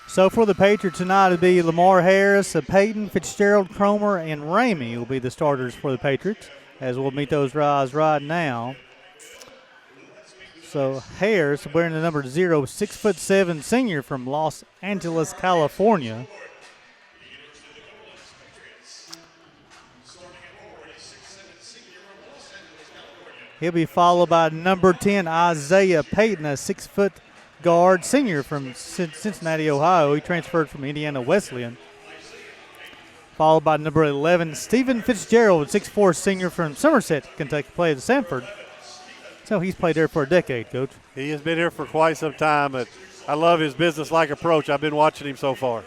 So for the Patriots tonight, it'll be Lamar Harris, Peyton, Fitzgerald, Cromer, and Ramey will be the starters for the Patriots, as we'll meet those guys right now. So Harris wearing the number 0, 6'7" senior from Los Angeles, California. He'll be followed by number 10, Isaiah Payton, a 6-foot guard senior from Cincinnati, Ohio. He transferred from Indiana Wesleyan. Followed by number 11, Stephen Fitzgerald, 6'4" senior from Somerset, Kentucky, played at Sanford. So he's played there for a decade, Coach. He has been here for quite some time, but I love his business-like approach. I've been watching him so far.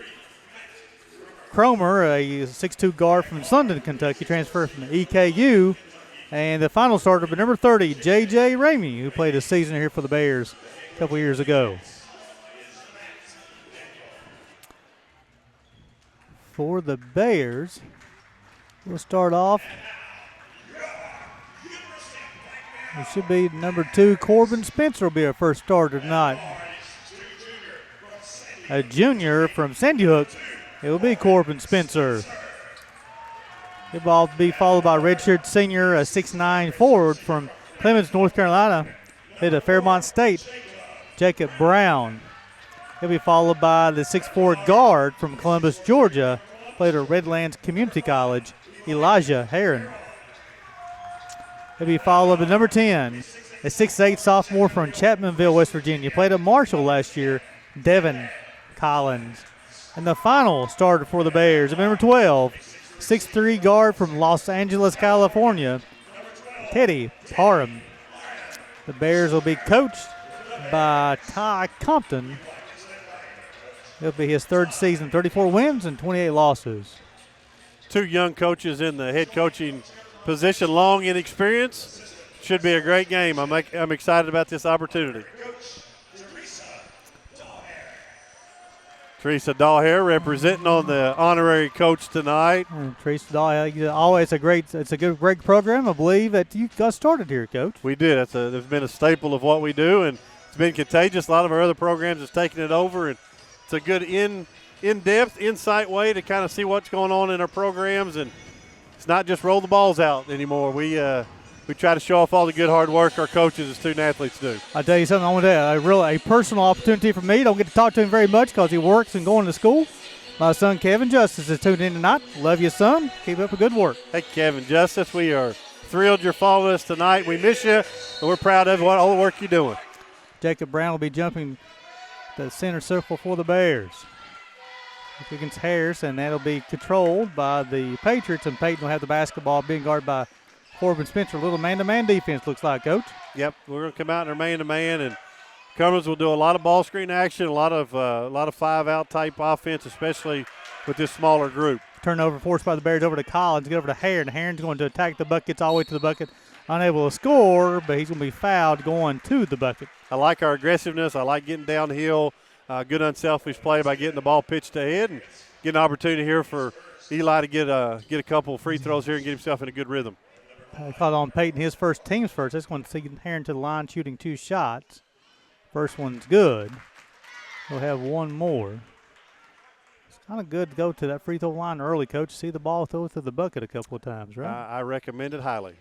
Cromer, a 6'2" guard from London, Kentucky, transferred from EKU. And the final starter, but number 30, J.J. Ramey, who played a season here for the Bears a couple years ago. For the Bears, we'll start off. It should be number 2, Corbin Spencer will be our first starter tonight. A junior from Sandy Hook, it will be Corbin Spencer. It will be followed by redshirt senior, a 6'9" forward from Clemens, North Carolina, hit at Fairmont State, Jacob Brown. He'll be followed by the 6'4" guard from Columbus, Georgia, played at Redlands Community College, Elijah Heron. He'll be followed by number 10, a 6'8" sophomore from Chapmanville, West Virginia, played at Marshall last year, Devin Collins. And the final starter for the Bears, number 12, 6'3" guard from Los Angeles, California, Teddy Parham. The Bears will be coached by Ty Compton. It'll be his third season, 34 wins and 28 losses. 2 young coaches in the head coaching position, long in experience. Should be a great game. I'm excited about this opportunity. Teresa Dahlhair representing on the honorary coach tonight. Teresa Dahlhair, always it's a great program. I believe that you got started here, Coach. We did. There's been a staple of what we do, and it's been contagious. A lot of our other programs have taken it over, and it's a good in-depth, insight way to kind of see what's going on in our programs, and it's not just roll the balls out anymore. We try to show off all the good hard work our coaches and student athletes do. I'll tell you something, I want to a personal opportunity for me. Don't get to talk to him very much because he works and going to school. My son Kevin Justice is tuned in tonight. Love you, son. Keep up the good work. Hey, Kevin Justice, we are thrilled you're following us tonight. We miss you, and we're proud of all the work you're doing. Jacob Brown will be jumping the center circle for the Bears against Harris, and that'll be controlled by the Patriots, and Peyton will have the basketball being guarded by Corbin Spencer. A little man-to-man defense, looks like, Coach. Yep, we're going to come out in our man-to-man, and Cumberlands will do a lot of ball screen action, a lot of five-out type offense, especially with this smaller group. Turnover forced by the Bears over to Collins, get over to Heron. Heron's going to attack the bucket, gets all the way to the bucket, unable to score, but he's going to be fouled going to the bucket. I like our aggressiveness. I like getting downhill. Good unselfish play by getting the ball pitched ahead and getting an opportunity here for Eli to get a couple free throws here and get himself in a good rhythm. Caught on Peyton, his team's first. That's going to see Heron to the line shooting 2 shots. First one's good. We'll have one more. It's kind of good to go to that free throw line early, Coach. See the ball throw through the bucket a couple of times, right? I recommend it highly.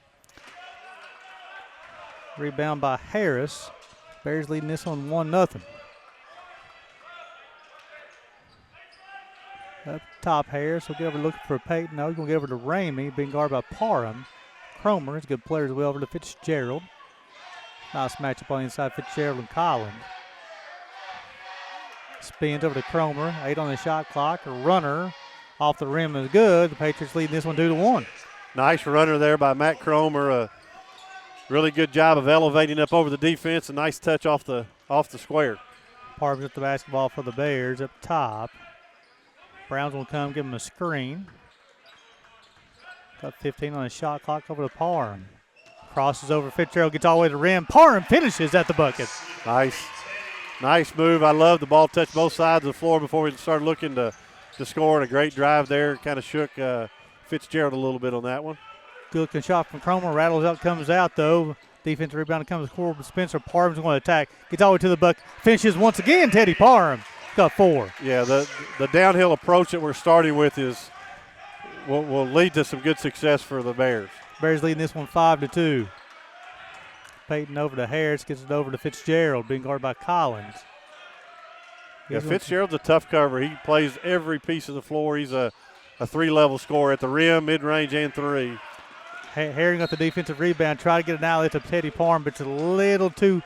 Rebound by Harris. Bears leading this one 1-0. Up top, Harris will get over looking for Peyton. No, he's going to get over to Ramey, being guarded by Parham. Cromer is a good player as well over to Fitzgerald. Nice matchup on the inside, Fitzgerald and Collins. Spins over to Cromer, 8 on the shot clock. A runner off the rim is good. The Patriots leading this one 2-1. Nice runner there by Matt Cromer. A really good job of elevating up over the defense. A nice touch off the square. Parham's got the basketball for the Bears up top. Browns will come give him a screen. Got 15 on the shot clock over to Parham. Crosses over Fitzgerald, gets all the way to the rim. Parham finishes at the bucket. Nice move. I love the ball touched both sides of the floor before we started looking to score. And a great drive there. Kind of shook Fitzgerald a little bit on that one. Good looking shot from Cromer. Rattles out, comes out though. Defensive rebound comes to Corbin Spencer. Parham's going to attack. Gets all the way to the bucket. Finishes once again, Teddy Parham. Got 4. Yeah, the downhill approach that we're starting with will lead to some good success for the Bears. Bears leading this one 5-2. Peyton over to Harris, gets it over to Fitzgerald, being guarded by Collins. Yeah, Fitzgerald's a tough cover. He plays every piece of the floor. He's a 3-level scorer at the rim, mid-range, and 3. Herring got the defensive rebound, try to get an outlet to Teddy Parham, but it's a little too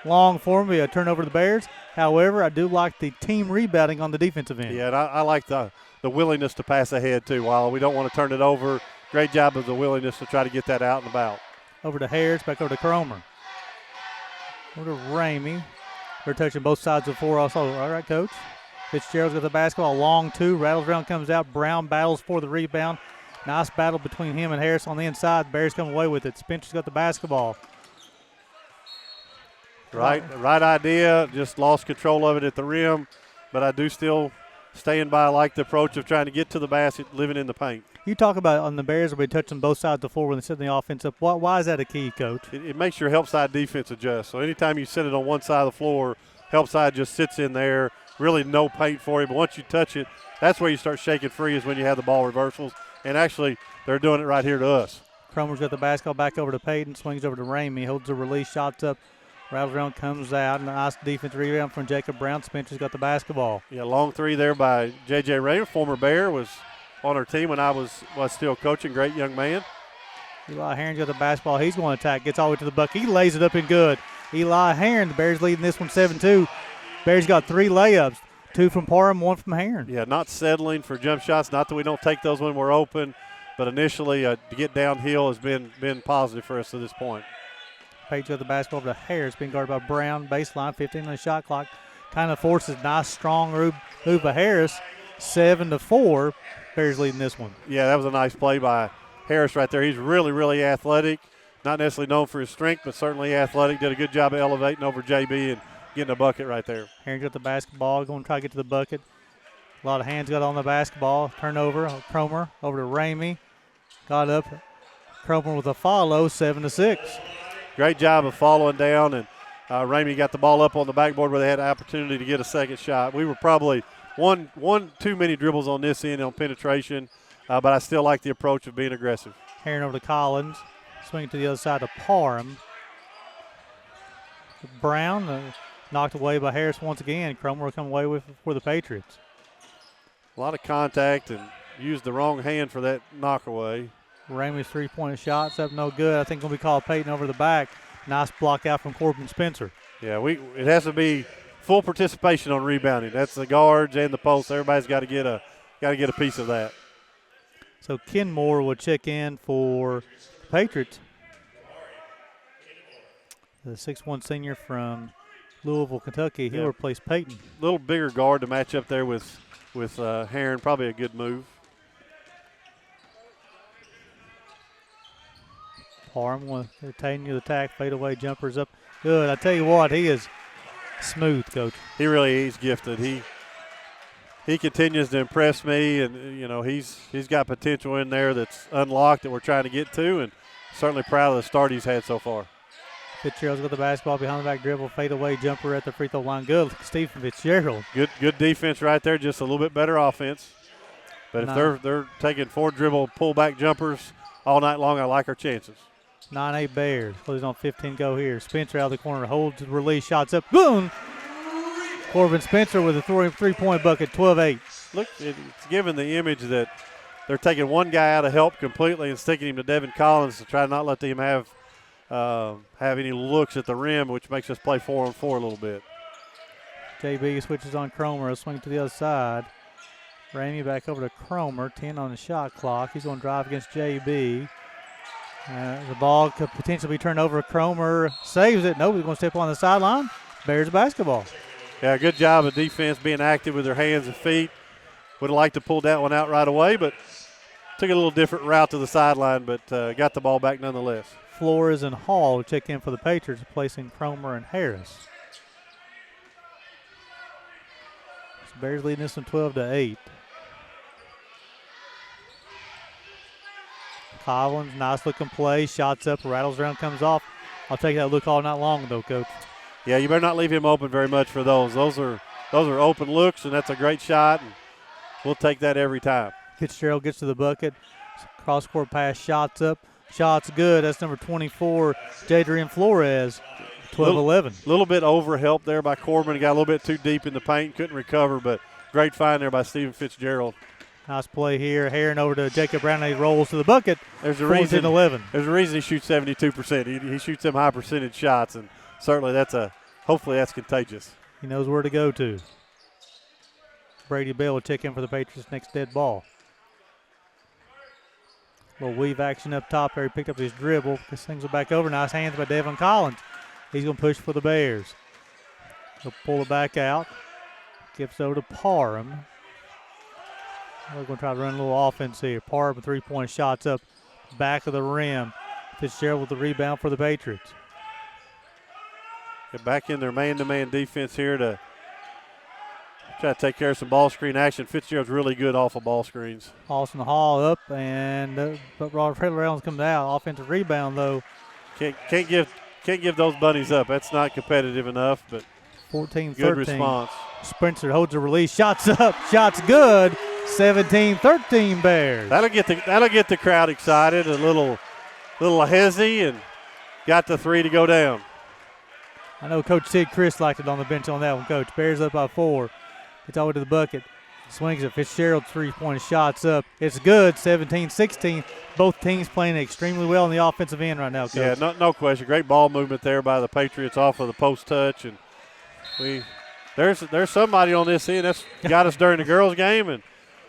long for him. A turnover to the Bears. However, I do like the team rebounding on the defensive end. Yeah, and I like the willingness to pass ahead, too. While we don't want to turn it over, great job of the willingness to try to get that out and about. Over to Harris, back over to Cromer. Over to Ramey. They're touching both sides of the floor also. All right, Coach. Fitzgerald's got the basketball. Long 2. Rattles around, comes out. Brown battles for the rebound. Nice battle between him and Harris on the inside. The Bears come away with it. Spencer's got the basketball. Right idea. Just lost control of it at the rim. But I do still stand by. I like the approach of trying to get to the basket, living in the paint. You talk about on the Bears will be touching both sides of the floor when they set the offense up. Why is that a key, Coach? It makes your help side defense adjust. So anytime you set it on one side of the floor, help side just sits in there. Really no paint for you. But once you touch it, that's where you start shaking free is when you have the ball reversals. And actually, they're doing it right here to us. Cromer's got the basketball back over to Payton. Swings over to Ramey. Holds the release. Shots up. Rattles around, comes out. Nice defensive rebound from Jacob Brown. Spencer's got the basketball. Yeah, long 3 there by J.J. Ramey. Former Bear, was on our team when I was still coaching. Great young man. Eli Herring's got the basketball. He's going to attack. Gets all the way to the bucket. He lays it up and good. Eli Herring, the Bears leading this one 7-2. Bears got 3 layups. 2 from Parham, 1 from Herring. Yeah, not settling for jump shots. Not that we don't take those when we're open, but initially to get downhill has been positive for us to this point. Page got the basketball over to Harris, being guarded by Brown. Baseline, 15 on the shot clock. Kind of forces nice, strong move by Harris. 7-4. Bears leading this one. Yeah, that was a nice play by Harris right there. He's really, really athletic. Not necessarily known for his strength, but certainly athletic. Did a good job of elevating over JB and getting a bucket right there. Herring got the basketball, going to try to get to the bucket. A lot of hands got on the basketball. Turnover. Cromer over to Ramey. Got up. Cromer with a follow, 7-6. Great job of following down, and Ramey got the ball up on the backboard where they had an opportunity to get a second shot. We were probably one too many dribbles on this end on penetration, but I still like the approach of being aggressive. Herring over to Collins. Swinging to the other side to Parham. Brown knocked away by Harris once again. Cromer will come away with for the Patriots. A lot of contact and used the wrong hand for that knockaway. Ramey's three-point shot's up no good. I think going to be called Peyton over the back. Nice block out from Corbin Spencer. Yeah, it has to be full participation on rebounding. That's the guards and the posts. Everybody's got to get a piece of that. So Kenmore will check in for the Patriots. The 6'1" senior from Louisville, Kentucky. He'll replace Peyton. A little bigger guard to match up there with Herring. Probably a good move. Parham will retain the attack. Fadeaway jumpers up. Good. I tell you what, he is smooth, Coach. He really is gifted. He continues to impress me, and he's got potential in there that's unlocked that we're trying to get to, and certainly proud of the start he's had so far. Fitzgerald's got the basketball behind the back dribble, fadeaway jumper at the free throw line. Good, Stephen Fitzgerald. Good defense right there, just a little bit better offense. But if they're taking 4 dribble pull-back jumpers all night long, I like our chances. 9-8 Bears. Close on 15 go here. Spencer out of the corner, holds the release, shots up. Boom! Corbin Spencer with a three-point bucket, 12-8. Look, it's given the image that they're taking one guy out of help completely and sticking him to Devin Collins to try to not let him have any looks at the rim, which makes us play 4-on-4 a little bit. JB switches on Cromer, a swing to the other side. Ramey back over to Cromer, 10 on the shot clock. He's going to drive against JB. The ball could potentially be turned over. Cromer saves it. Nobody's going to step on the sideline. Bears basketball. Yeah, good job of defense being active with their hands and feet. Would have liked to pull that one out right away, but took a little different route to the sideline, but got the ball back nonetheless. Flores and Hall check in for the Patriots, replacing Cromer and Harris. So Bears leading this one 12-8. Collins, nice looking play, shots up, rattles around, comes off. I'll take that look all night long though, Coach. Yeah, you better not leave him open very much for those. Those are open looks, and that's a great shot, and we'll take that every time. Fitzgerald gets to the bucket. Cross-court pass, shots up. Shots good. That's number 24, Jadrian Flores, 12-11. A little bit overhelp there by Corbin. Got a little bit too deep in the paint. Couldn't recover, but great find there by Stephen Fitzgerald. Nice play here. Heron over to Jacob Brown. He rolls to the bucket. There's a reason. 11. There's a reason he shoots 72%. He shoots them high percentage shots, and certainly hopefully that's contagious. He knows where to go to. Brady Bell will check in for the Patriots next dead ball. Little weave action up top there. He picked up his dribble. This thing's back over. Nice hands by Devin Collins. He's going to push for the Bears. He'll pull it back out. Gives over to Parham. We're going to try to run a little offense here. Parham with 3-point shots up. Back of the rim. Fitzgerald with the rebound for the Patriots. Get back in their man-to-man defense here to try to take care of some ball screen action. Fitzgerald's really good off of ball screens. Austin Hall up, and but Robert Reynolds comes out. Offensive rebound, though. Can't give those bunnies up. That's not competitive enough, but 14-13. Good response. Spencer holds the release. Shots up. Shots good. 17-13 Bears. That'll get the crowd excited. A little hezzy, and got the three to go down. I know Coach Sid Chris liked it on the bench on that one, Coach. Bears up by 4. Gets all the way to the bucket. Swings it. Fitzgerald 3-point shots up. It's good, 17-16. Both teams playing extremely well on the offensive end right now, Coach. Yeah, no question. Great ball movement there by the Patriots off of the post touch. And there's somebody on this end that's got us during the girls' game and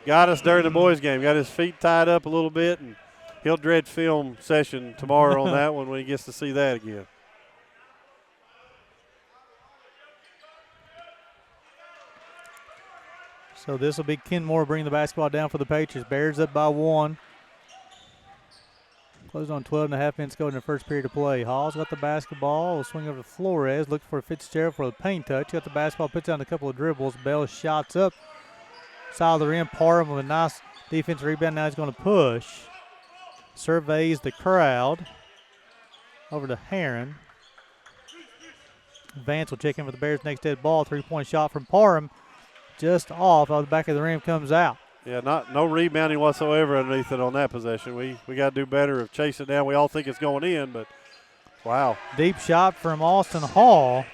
got us during the boys' game. Got his feet tied up a little bit, and he'll dread film session tomorrow on that one when he gets to see that again. So this will be Kenmore bringing the basketball down for the Patriots. Bears up by 1. Closed on 12.5 minutes go in the first period of play. Hall's got the basketball. Will swing over to Flores. Looks for Fitzgerald for the paint touch. Got the basketball, puts down a couple of dribbles. Bell shots up. Side of the rim. Parham with a nice defensive rebound. Now he's going to push. Surveys the crowd. Over to Heron. Vance will check in for the Bears next dead ball. 3-point shot from Parham. Just off the back of the rim, comes out. Yeah, no rebounding whatsoever underneath it on that possession. We got to do better of chasing it down. We all think it's going in, but wow. Deep shot from Austin Hall,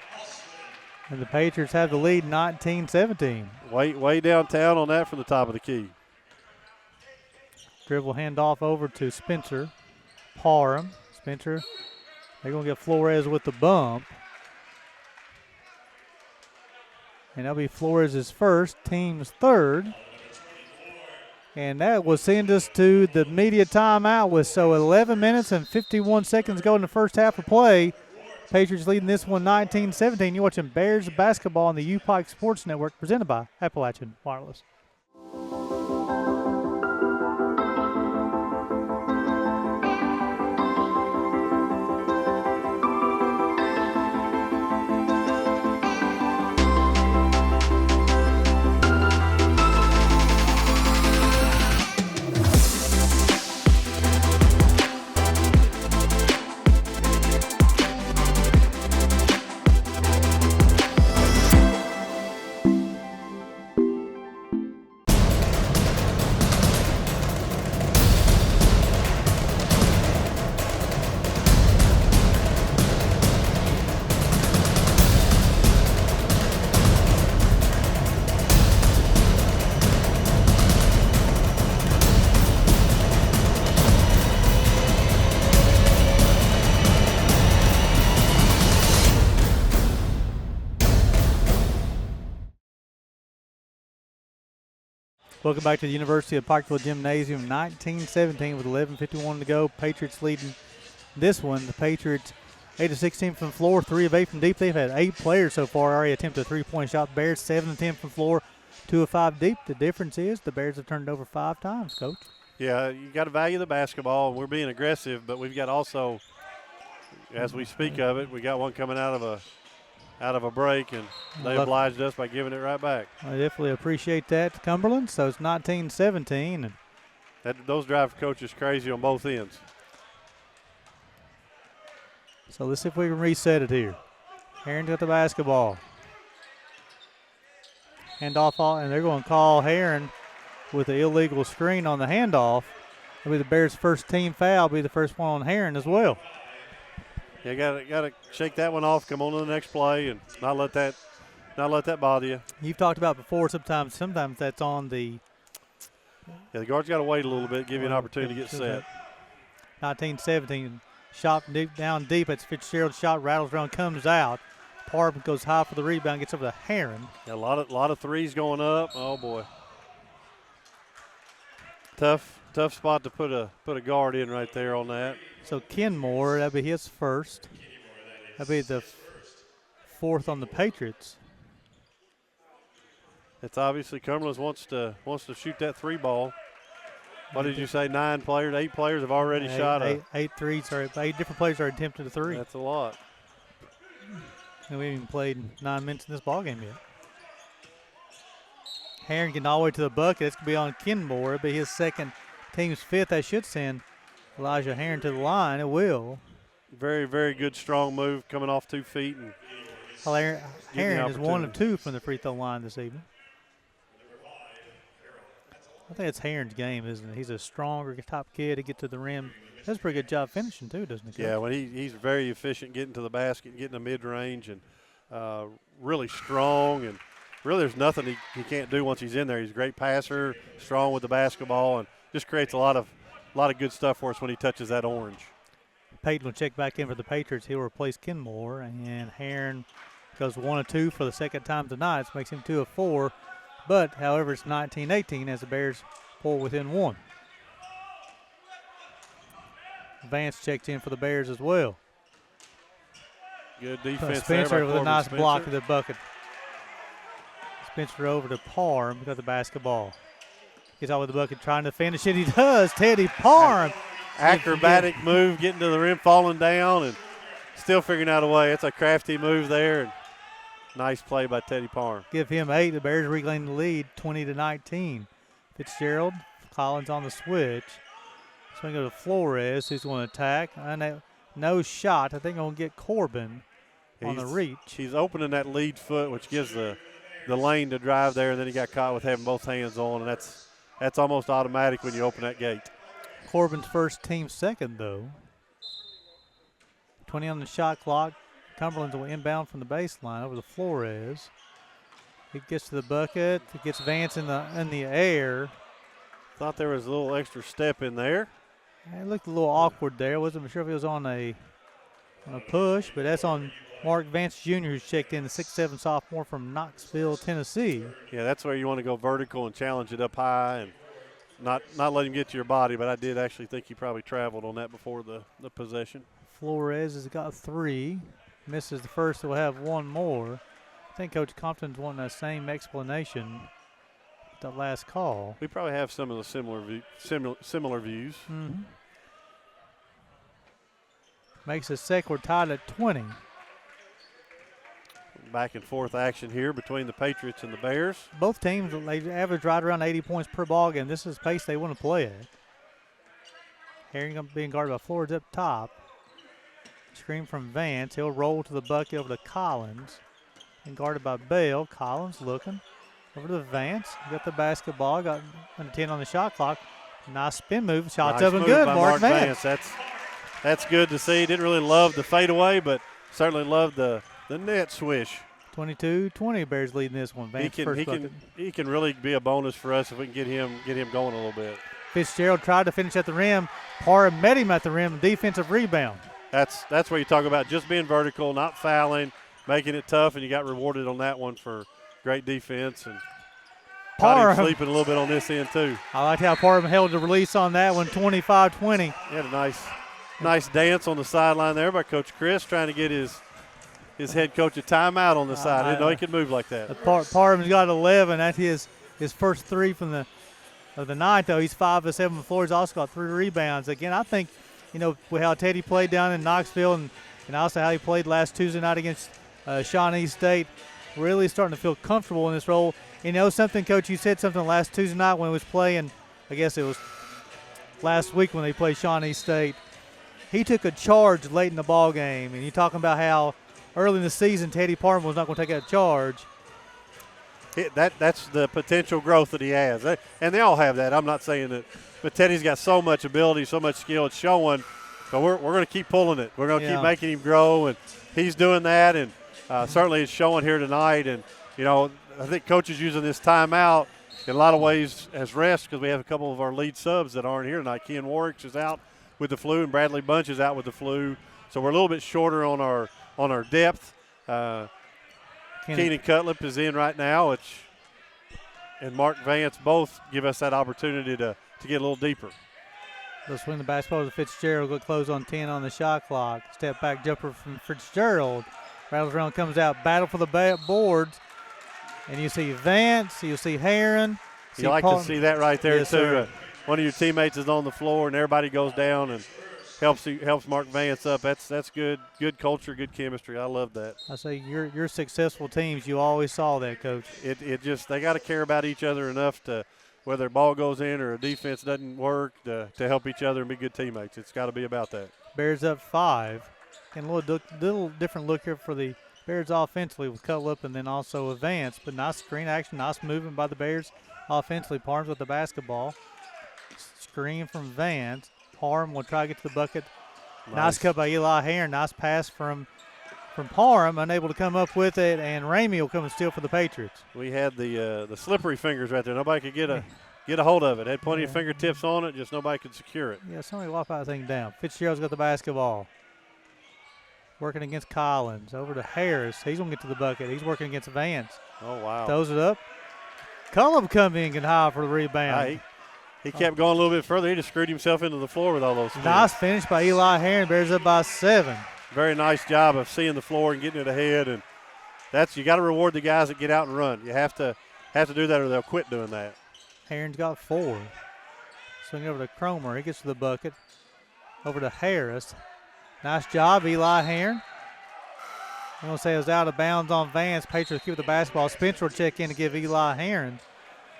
and the Patriots have the lead 19-17. Way downtown on that from the top of the key. Dribble handoff over to Spencer. Parham. Spencer, they're going to get Flores with the bump. And that'll be Flores' first, team's third. And that will send us to the media timeout with 11 minutes and 51 seconds go in the first half of play. Patriots leading this one 19-17. You're watching Bears basketball on the U-Pike Sports Network presented by Appalachian Wireless. Welcome back to the University of Pikeville Gymnasium, 19-17 with 11:51 to go. Patriots leading this one. The Patriots 8 of 16 from the floor, 3 of 8 from deep. They've had 8 players so far already attempt a three-point shot. Bears 7 of 10 from the floor, 2 of 5 deep. The difference is the Bears have turned it over 5 times, Coach. Yeah, you got to value the basketball. We're being aggressive, but we've got also, as we speak of it, we got one coming out of a break, and they obliged us by giving it right back. I definitely appreciate that, Cumberland. So it's 19-17. And those drive coaches crazy on both ends. so let's see if we can reset it here. Heron's got the basketball. Handoff, and they're going to call Heron with the illegal screen on the handoff. It'll be the Bears' first team foul. Be the first one on Heron as well. You got to shake that one off. Come on to the next play and not let that bother you. You've talked about before. Sometimes that's on the. Yeah, the guard's got to wait a little bit, give you an opportunity to get set. 19-17, shot down deep. It's Fitzgerald's shot, rattles around, comes out. Parham goes high for the rebound, gets over to Heron. Yeah, a lot of threes going up. Oh boy, tough spot to put a guard in right there on that. So Kenmore, that'd be his first. That'd be the fourth on the Patriots. It's obviously Cumberlands wants to shoot that three ball. What did you say? 9 players, 8 players have already shot eight threes. Or 8 different players are attempting a three. That's a lot. And we haven't even played 9 minutes in this ballgame yet. Heron getting all the way to the bucket. It's going to be on Kenmore. It'll be his second, team's 5th. That should send Elijah Heron to the line. It will. Very, very good, strong move coming off 2 feet. And Heron is 1 of 2 from the free throw line this evening. I think it's Heron's game, isn't it? He's a stronger top kid to get to the rim. Does a pretty good job finishing too, doesn't he, Coach? Yeah, he's very efficient getting to the basket, getting the mid-range, and really strong. And really there's nothing he can't do once he's in there. He's a great passer, strong with the basketball, and just creates a lot of good stuff for us when he touches that orange. Peyton will check back in for the Patriots. He'll replace Kenmore, and Heron goes 1 of 2 for the second time tonight. It makes him 2 of 4. But, however, it's 19-18 as the Bears pull within 1. Vance checks in for the Bears as well. Good defense Spencer there by with a nice Spencer. block of the bucket. Spencer over to Parham got the basketball. Gets out with the bucket trying to finish it. He does. Teddy Parham. Acrobatic move, getting to the rim, falling down, and still figuring out a way. It's a crafty move there. And nice play by Teddy Parham. Give him 8. The Bears reclaim the lead, 20-19. Fitzgerald, Collins on the switch. So we go to Flores, who's going to attack. And no shot. I think going to get Corbin on the reach. He's opening that lead foot, which gives the lane to drive there, and then he got caught with having both hands on, and that's almost automatic when you open that gate. Corbin's first, team second, though. 20 on the shot clock. Cumberland's will inbound from the baseline over to Flores. He gets to the bucket. He gets Vance in the air. Thought there was a little extra step in there. It looked a little awkward there. Wasn't sure if he was on a push, but that's on Mark Vance Jr., who's checked in, the 6'7" sophomore from Knoxville, Tennessee. Yeah, that's where you want to go vertical and challenge it up high and not let him get to your body, but I did actually think he probably traveled on that before the possession. Flores has got 3. Misses the first, so we'll have 1 more. I think Coach Compton's wanting that same explanation with that last call. We probably have some of the similar views. Mm-hmm. Makes it second. We're tied at 20. Back and forth action here between the Patriots and the Bears. Both teams, they average right around 80 points per ball game. This is the pace they want to play at. Herring being guarded by Flores up top. Screen from Vance. He'll roll to the bucket over to Collins. And guarded by Bell. Collins looking over to Vance. Got the basketball. Got 10 on the shot clock. Nice spin move. Shots nice up and move good. by Mark Vance. That's good to see. Didn't really love the fadeaway, but certainly loved the net swish. 22-20. Bears leading this one. Vance he can really be a bonus for us if we can get him going a little bit. Fitzgerald tried to finish at the rim. Parham met him at the rim. Defensive rebound. That's where you talk about just being vertical, not fouling, making it tough, and you got rewarded on that one for great defense. And Parham sleeping a little bit on this end too. I like how Parham held the release on that one, 25-20. He had a nice Nice dance on the sideline there by Coach Chris, trying to get his head coach a timeout on the side. I didn't know he could move like that. Parham's got 11. That's his first three from the night, though. He's 5 of 7 on the floor. He's also got 3 rebounds. Again, I think, with how Teddy played down in Knoxville and also how he played last Tuesday night against Shawnee State, really starting to feel comfortable in this role. Something, Coach, you said something last Tuesday night when he was playing, I guess it was last week when they played Shawnee State. He took a charge late in the ball game, and you're talking about how early in the season Teddy Parham was not going to take that charge. That's the potential growth that he has. And they all have that. I'm not saying that. But Teddy's got so much ability, so much skill. It's showing. But we're going to keep pulling it. We're going to keep making him grow, and he's doing that. And certainly it's showing here tonight. And, I think Coach is using this timeout in a lot of ways as rest because we have a couple of our lead subs that aren't here tonight. Ken Warwick is out with the flu, and Bradley Bunch is out with the flu. So we're a little bit shorter on our depth. Keenan Cutlip is in right now, and Mark Vance both give us that opportunity to get a little deeper. They'll swing the basketball to Fitzgerald. Go close on 10 on the shot clock. Step back jumper from Fitzgerald. Rattles around, comes out, battle for the boards. And you see Vance, you'll see Heron. You like to see that right there, too. One of your teammates is on the floor, and everybody goes down and helps Mark Vance up. That's good culture, good chemistry. I love that. I say your successful teams, you always saw that, Coach. It just they got to care about each other enough to whether a ball goes in or a defense doesn't work to help each other and be good teammates. It's got to be about that. Bears up 5. And a little different look here for the Bears offensively with Cutlip and then also a Vance. But nice screen action, nice movement by the Bears offensively. Parham's with the basketball. Screen from Vance. Parham will try to get to the bucket. Nice cut by Eli Heron. Nice pass from Parham, unable to come up with it, and Ramey will come and steal for the Patriots. We had the slippery fingers right there. Nobody could get a hold of it. Had plenty of fingertips on it, just nobody could secure it. Yeah, somebody walk that thing down. Fitzgerald's got the basketball. Working against Collins. Over to Harris. He's going to get to the bucket. He's working against Vance. Oh, wow. Throws it up. Cullum coming in and high for the rebound. He kept going a little bit further. He just screwed himself into the floor with all those skills. Nice finish by Eli Heron. Bears up by 7. Very nice job of seeing the floor and getting it ahead. And you got to reward the guys that get out and run. You have to do that or they'll quit doing that. Heron's got 4. Swing over to Cromer. He gets to the bucket. Over to Harris. Nice job, Eli Heron. I'm going to say it was out of bounds on Vance. Patriots keep the basketball. Spencer will check in to give Eli Heron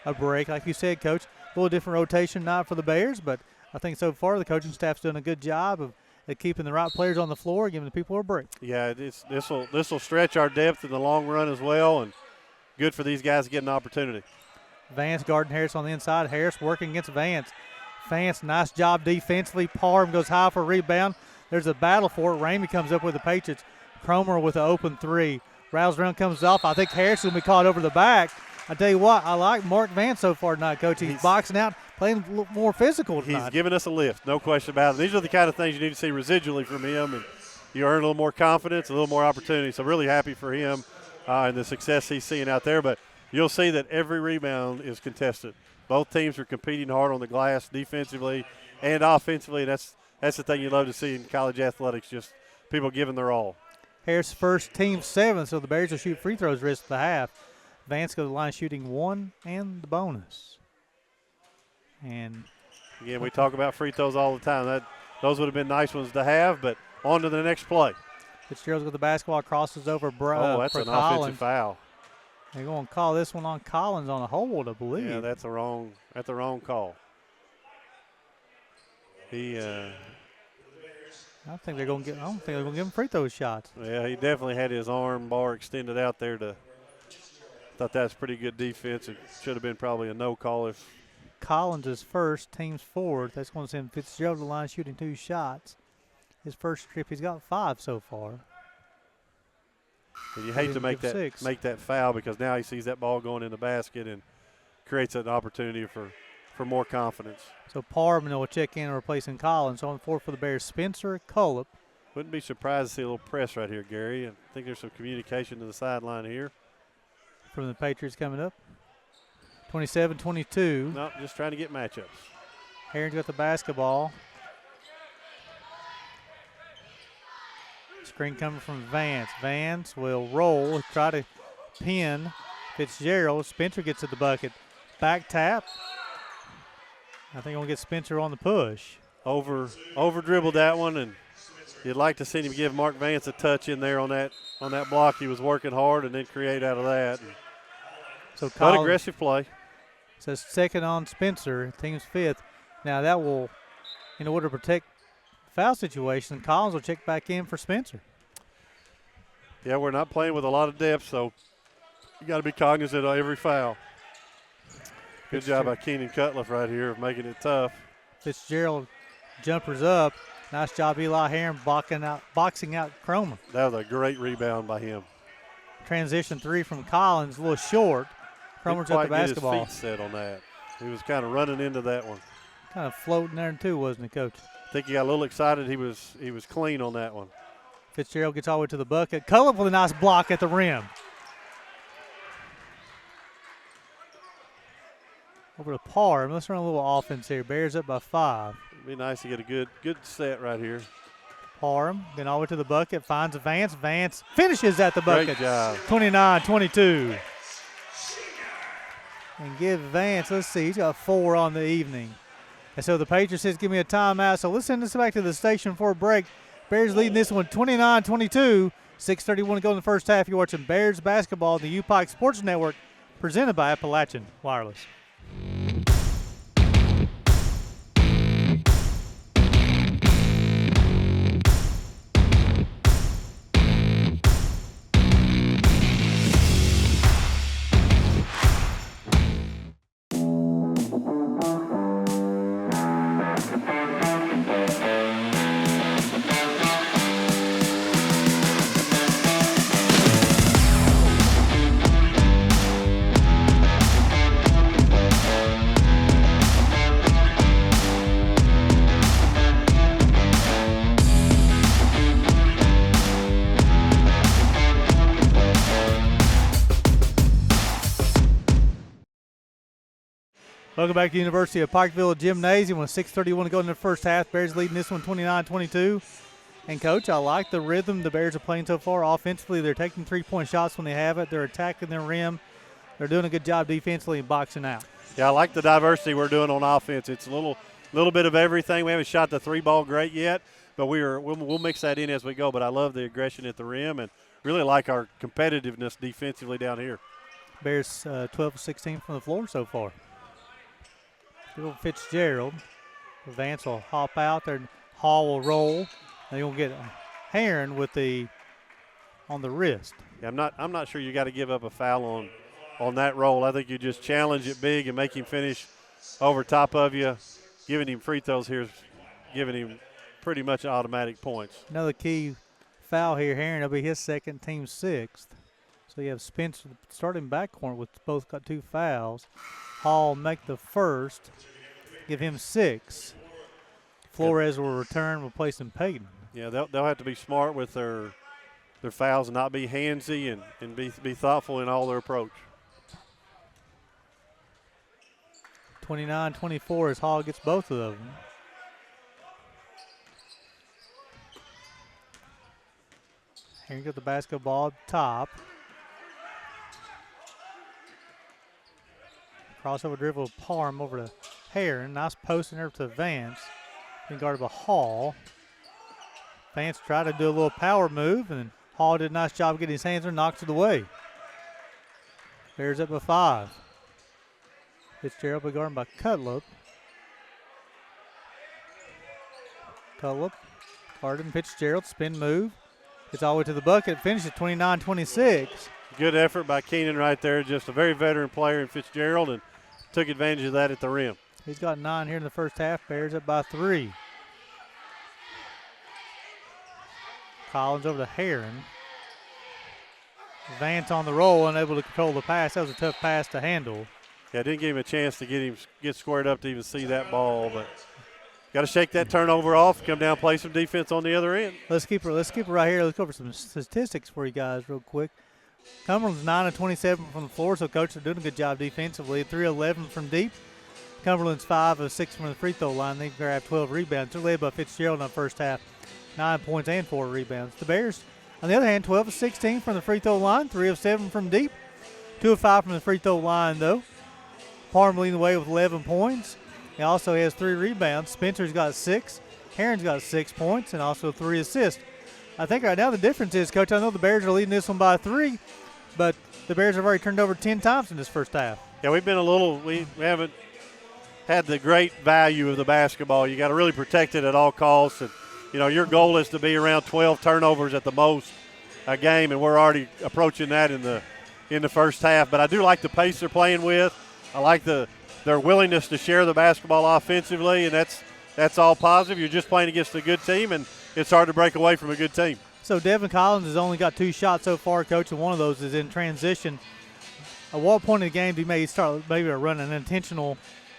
a break. Like you said, Coach, a little different rotation night for the Bears, but I think so far the coaching staff's doing a good job of keeping the right players on the floor, giving the people a break. Yeah, this will stretch our depth in the long run as well, and good for these guys to get an opportunity. Vance guarding Harris on the inside. Harris working against Vance. Vance, nice job defensively. Parham goes high for a rebound. There's a battle for it. Ramey comes up with the Patriots. Cromer with an open 3. Rattles around, comes off. I think Harris is going to be caught over the back. I tell you what, I like Mark Vance so far tonight, Coach. He's boxing out, playing a little more physical tonight. He's giving us a lift, no question about it. These are the kind of things you need to see residually from him, and you earn a little more confidence, a little more opportunity. So really happy for him and the success he's seeing out there. But you'll see that every rebound is contested. Both teams are competing hard on the glass defensively and offensively. That's the thing you love to see in college athletics, just people giving their all. Harris first, team 7, so the Bears will shoot free throws rest of the half. Vance goes to the line shooting 1 and the bonus. And again, we talk about free throws all the time. Those would have been nice ones to have, but on to the next play. Fitzgerald's got the basketball, crosses over that's an Collins. Offensive foul. They're going to call this one on Collins on a hold, I believe. Yeah, that's the wrong call. I don't think they're going to give him free throw shots. Yeah, he definitely had his arm bar extended out there thought that was pretty good defense. It should have been probably a no call if Collins is first, team's forward. That's going to send Fitzgerald to the line shooting 2 shots. His first trip, he's got 5 so far. And you hate to make that foul because now he sees that ball going in the basket and creates an opportunity for more confidence. So Parham will check in replacing Collins. On the floor for the Bears, Spencer Cullip. Wouldn't be surprised to see a little press right here, Gary. I think there's some communication to the sideline here. From the Patriots coming up. 27-22. No, just trying to get matchups. Heron's got the basketball. Screen coming from Vance. Vance will roll, try to pin Fitzgerald. Spencer gets at the bucket. Back tap. I think we'll get Spencer on the push. Over dribbled that one, and you'd like to see him give Mark Vance a touch in there on that block. He was working hard and then create out of that. So but aggressive play. Says second on Spencer, team's fifth. Now that will, in order to protect the foul situation, Collins will check back in for Spencer. Yeah, we're not playing with a lot of depth, so you got to be cognizant of every foul. Good job by Keenan Cutliff right here of making it tough. Fitzgerald jumpers up. Nice job, Eli Heron, boxing out Cromer. That was a great rebound by him. Transition three from Collins, a little short. Cromer's at the basketball. Get his feet set on that. He was kind of running into that one. Kind of floating there too, wasn't he, Coach? I think he got a little excited. He was clean on that one. Fitzgerald gets all the way to the bucket. Cutliff with a nice block at the rim. Over to Parham. Let's run a little offense here. Bears up by 5. It'd be nice to get a good set right here. Parham getting all the way to the bucket. Finds Vance. Vance finishes at the bucket. Great job. 29-22. And give Vance, let's see, he's got 4 on the evening. And so the Patriot says, give me a timeout. So let's send this back to the station for a break. Bears leading this one 29-22. 6:31 to go in the first half. You're watching Bears basketball on the UPike Sports Network, presented by Appalachian Wireless. Welcome back to the University of Pikeville Gymnasium with 6:31 to go in the first half. Bears leading this one 29-22. And, Coach, I like the rhythm the Bears are playing so far. Offensively, they're taking three-point shots when they have it. They're attacking their rim. They're doing a good job defensively and boxing out. Yeah, I like the diversity we're doing on offense. It's a little bit of everything. We haven't shot the 3-ball great yet, but we'll mix that in as we go. But I love the aggression at the rim and really like our competitiveness defensively down here. Bears 12 of 16 from the floor so far. Little Fitzgerald. Vance will hop out there, and Hall will roll. And you'll get Heron with on the wrist. Yeah, I'm not sure you got to give up a foul on that roll. I think you just challenge it big and make him finish over top of you. Giving him free throws here is giving him pretty much automatic points. Another key foul here. Heron will be his second, team 6th. So you have Spencer starting backcourt with both got 2 fouls. Hall make the first, give him 6. Flores will return, replacing Payton. Yeah, they'll have to be smart with their fouls and not be handsy and be thoughtful in all their approach. 29-24 as Hall gets both of them. Here you got the basketball at the top. Crossover dribble of Parham over to Heron. Nice post in there to Vance. Being guarded by Hall. Vance tried to do a little power move, and Hall did a nice job getting his hands there and knocks it away. Bears up by 5. Fitzgerald be guarded by Cutliff. Cutliff guarded Fitzgerald. Spin move. Gets all the way to the bucket. Finishes 29-26. Good effort by Keenan right there. Just a very veteran player in Fitzgerald and took advantage of that at the rim. He's got 9 here in the first half. Bears up by 3. Collins over to Heron. Vance on the roll, unable to control the pass. That was a tough pass to handle. Yeah, didn't give him a chance to get squared up to even see that ball, but got to shake that turnover off, come down, play some defense on the other end. Let's keep it right here. Let's go over some statistics for you guys real quick. Cumberland's 9 of 27 from the floor, so Coach, they're doing a good job defensively. 3 of 11 from deep. Cumberland's 5 of 6 from the free throw line. They've grabbed 12 rebounds. They're led by Fitzgerald in the first half. 9 points and 4 rebounds. The Bears, on the other hand, 12 of 16 from the free throw line, 3 of 7 from deep, 2 of 5 from the free throw line, though. Parham leading the way with 11 points. He also has 3 rebounds. Spencer's got 6. Herron's got 6 points and also 3 assists. I think right now the difference is, Coach, I know the Bears are leading this one by 3, but the Bears have already turned over 10 times in this first half. Yeah, we've been we haven't had the great value of the basketball. You got to really protect it at all costs. And, your goal is to be around 12 turnovers at the most a game, and we're already approaching that in the first half. But I do like the pace they're playing with. I like their willingness to share the basketball offensively, and that's all positive. You're just playing against a good team, and it's hard to break away from a good team. So Devin Collins has only got 2 shots so far, Coach, and one of those is in transition. At what point in the game do you maybe start running an intentional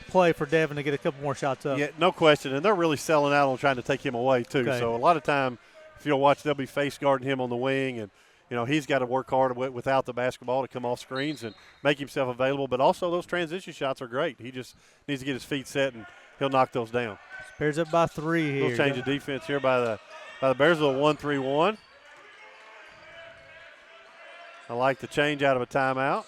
play for Devin to get a couple more shots up? Yeah, no question, and they're really selling out on trying to take him away too. Okay. So a lot of time, if you'll watch, they'll be face guarding him on the wing, and he's got to work hard without the basketball to come off screens and make himself available. But also those transition shots are great. He just needs to get his feet set, and he'll knock those down. Bears up by 3 here. Little change of defense here by the Bears, a 1-3-1. I like the change out of a timeout.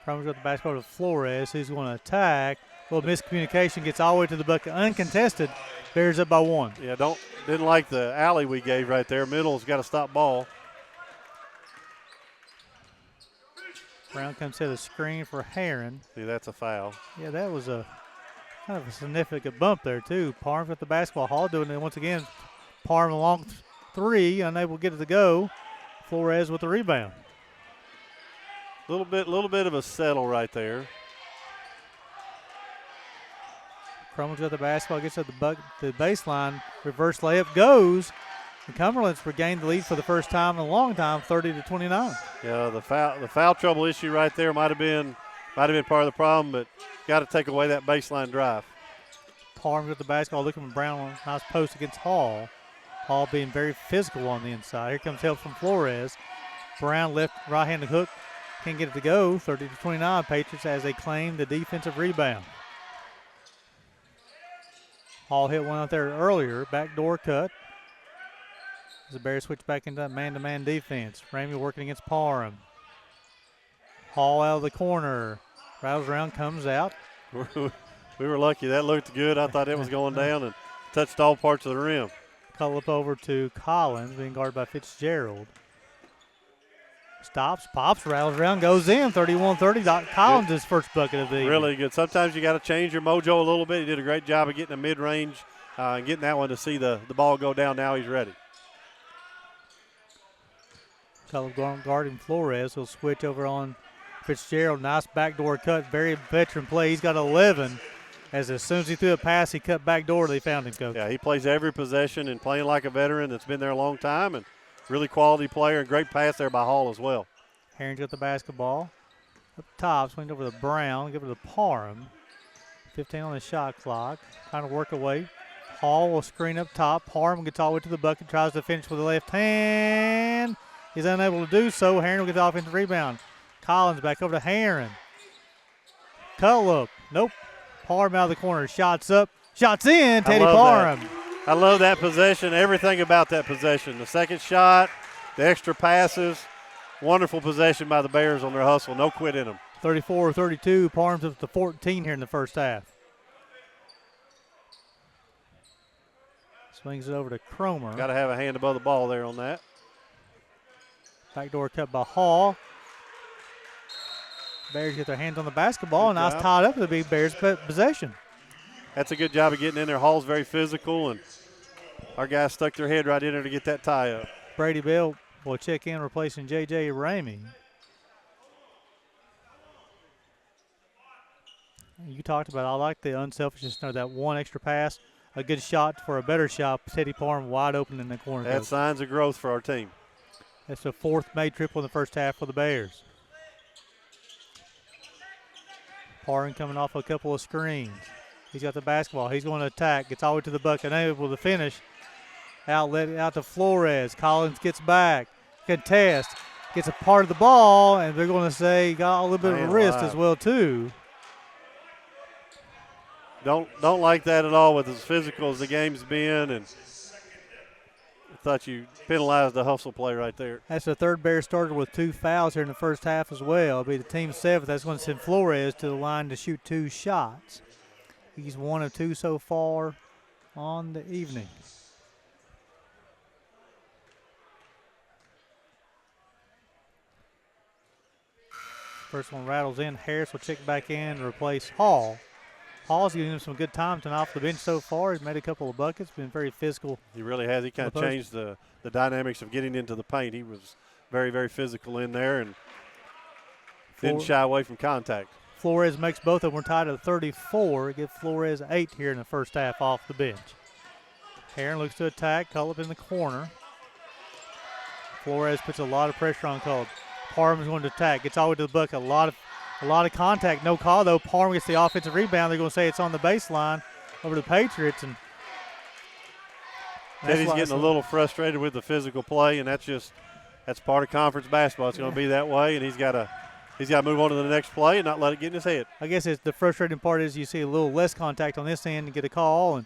Crum's got the basketball to Flores, who's going to attack. A little miscommunication, gets all the way to the bucket uncontested. Bears up by 1. Yeah, didn't like the alley we gave right there. Middle's got to stop ball. Brown comes to the screen for Herron. See, that's a foul. Yeah, that was a kind of a significant bump there, too. Parham with the basketball. Hall doing it once again. Parham along 3, unable to get it to go. Flores with the rebound. Little bit of a settle right there. Crumbles got the basketball, gets to the baseline. Reverse layup goes. And Cumberlands regained the lead for the first time in a long time, 30-29. Yeah, the foul trouble issue right there might have been part of the problem, but got to take away that baseline drive. Parham got the basketball, looking for Brown. Nice post against Hall. Hall being very physical on the inside. Here comes help from Flores. Brown left right-handed hook. Can't get it to go. 30-29. Patriots as they claim the defensive rebound. Hall hit one out there earlier. Backdoor cut. As the Bears switch back into that man-to-man defense. Ramey working against Parham. Hall out of the corner. Rattles around, comes out. We were lucky. That looked good. I thought it was going down and touched all parts of the rim. Cull up over to Collins, being guarded by Fitzgerald. Stops, pops, rattles around, goes in. 31-30. Collins' his first bucket of the evening. Really good. Sometimes you got to change your mojo a little bit. He did a great job of getting a mid-range and getting that one to see the ball go down. Now he's ready. Cull guarding Flores. He'll switch over on Fitzgerald. Nice backdoor cut. Very veteran play. He's got 11. As soon as he threw a pass, he cut backdoor. They found him, Coach. Yeah, he plays every possession and playing like a veteran that's been there a long time, and really quality player and great pass there by Hall as well. Herron's got the basketball. Up top, swings over to Brown, give it to Parham. 15 on the shot clock. Trying to work away. Hall will screen up top. Parham gets all the way to the bucket, tries to finish with the left hand. He's unable to do so. Herron will get the offensive rebound. Collins back over to Herron. Cull up. Nope. Parham out of the corner. Shots up. Shots in. Teddy Parham. I love that possession. Everything about that possession. The second shot, the extra passes. Wonderful possession by the Bears on their hustle. No quit in them. 34-32. Parham's up to 14 here in the first half. Swings it over to Cromer. Got to have a hand above the ball there on that. Backdoor cut by Hall. Bears get their hands on the basketball, and nice tied up with the big Bears possession. That's a good job of getting in there. Hall's very physical, and our guys stuck their head right in there to get that tie up. Brady Bell will check in, replacing J.J. Ramey. You talked about, I like the unselfishness of that one extra pass. A good shot for a better shot. Teddy Parham wide open in the corner. That's signs of growth for our team. That's the 4th made triple in the first half for the Bears. Parham coming off a couple of screens. He's got the basketball. He's going to attack. Gets all the way to the bucket. Unable to finish. Outlet out to Flores. Collins gets back. Contest. Gets a part of the ball, and they're going to say he got a little bit of a wrist as well, too. Don't like that at all with as physical as the game's been. And thought you penalized the hustle play right there. That's the third Bears starter with 2 fouls here in the first half as well. It'll be the team 7th. That's going to send Flores to the line to shoot 2 shots. He's 1 of 2 so far on the evening. First one rattles in. Harris will check back in to replace Hall. Hall's giving him some good time tonight off the bench so far. He's made a couple of buckets, been very physical. He really has. He kind of changed the dynamics of getting into the paint. He was very, very physical in there and didn't shy away from contact. Flores makes both of them tied at 34. Give Flores 8 here in the first half off the bench. Heron looks to attack. Cullip in the corner. Flores puts a lot of pressure on Cullip. Parham's going to attack. Gets all the way to the bucket. A lot of contact. No call, though. Parham gets the offensive rebound. They're going to say it's on the baseline over the Patriots. And Teddy's getting a little frustrated with the physical play, and that's part of conference basketball. It's going to be that way, and he's got to move on to the next play and not let it get in his head. I guess the frustrating part is you see a little less contact on this end and get a call.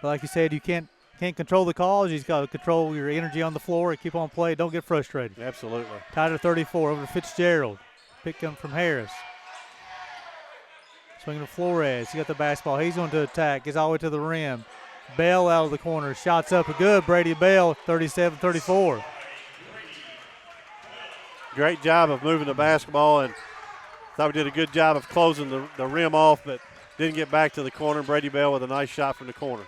But like you said, you can't control the calls. You've got to control your energy on the floor and keep on playing. Don't get frustrated. Absolutely. Tied at 34 over to Fitzgerald. Pick him from Harris. Swinging to Flores. He got the basketball. He's going to attack. Gets all the way to the rim. Bell out of the corner. Shots up good. Brady Bell, 37-34. Great job of moving the basketball, and thought we did a good job of closing the rim off, but didn't get back to the corner. Brady Bell with a nice shot from the corner.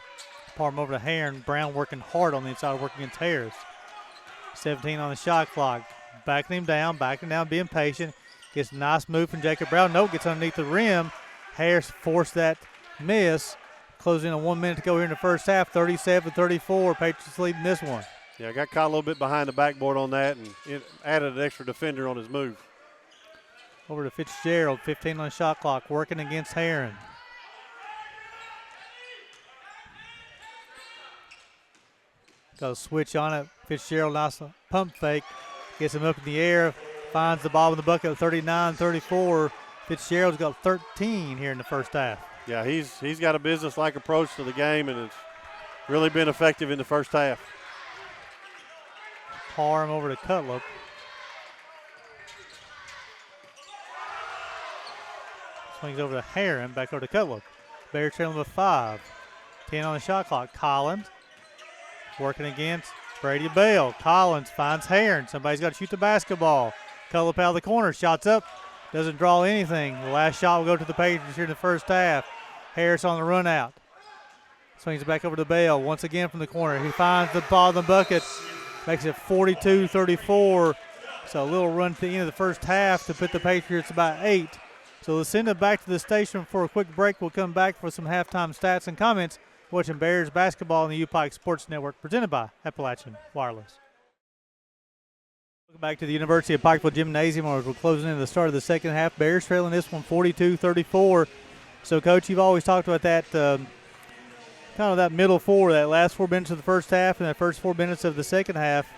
Parham over to Heron. Brown working hard on the inside, working against Harris. 17 on the shot clock. Backing him down, being patient. Gets a nice move from Jacob Brown. Nope, gets underneath the rim. Harris forced that miss. Closing in 1 minute to go here in the first half. 37-34. Patriots leading this one. Yeah, got caught a little bit behind the backboard on that and it added an extra defender on his move. Over to Fitzgerald. 15 on the shot clock. Working against Heron. Got a switch on it. Fitzgerald, nice pump fake. Gets him up in the air. Finds the ball in the bucket at 39-34. Fitzgerald's got 13 here in the first half. Yeah, he's got a business-like approach to the game, and it's really been effective in the first half. Parham over to Cutlip. Swings over to Heron. Back over to Cutlip. Bears trailing with 5. 10 on the shot clock. Collins working against Brady Bell. Collins finds Heron. Somebody's got to shoot the basketball. Cutlip out of the corner. Shots up. Doesn't draw anything. The last shot will go to the Patriots here in the first half. Harris on the run out. Swings it back over to Bell. Once again from the corner. He finds the ball in the bucket. Makes it 42-34. So a little run to the end of the first half to put the Patriots about 8. So let's send it back to the station for a quick break. We'll come back for some halftime stats and comments. Watching Bears basketball on the UPike Sports Network, presented by Appalachian Wireless. Welcome back to the University of Pikeville Gymnasium, where we're closing in the start of the second half. Bears trailing this one 42-34. So, Coach, you've always talked about that kind of that middle four, that last 4 minutes of the first half and that first 4 minutes of the second half.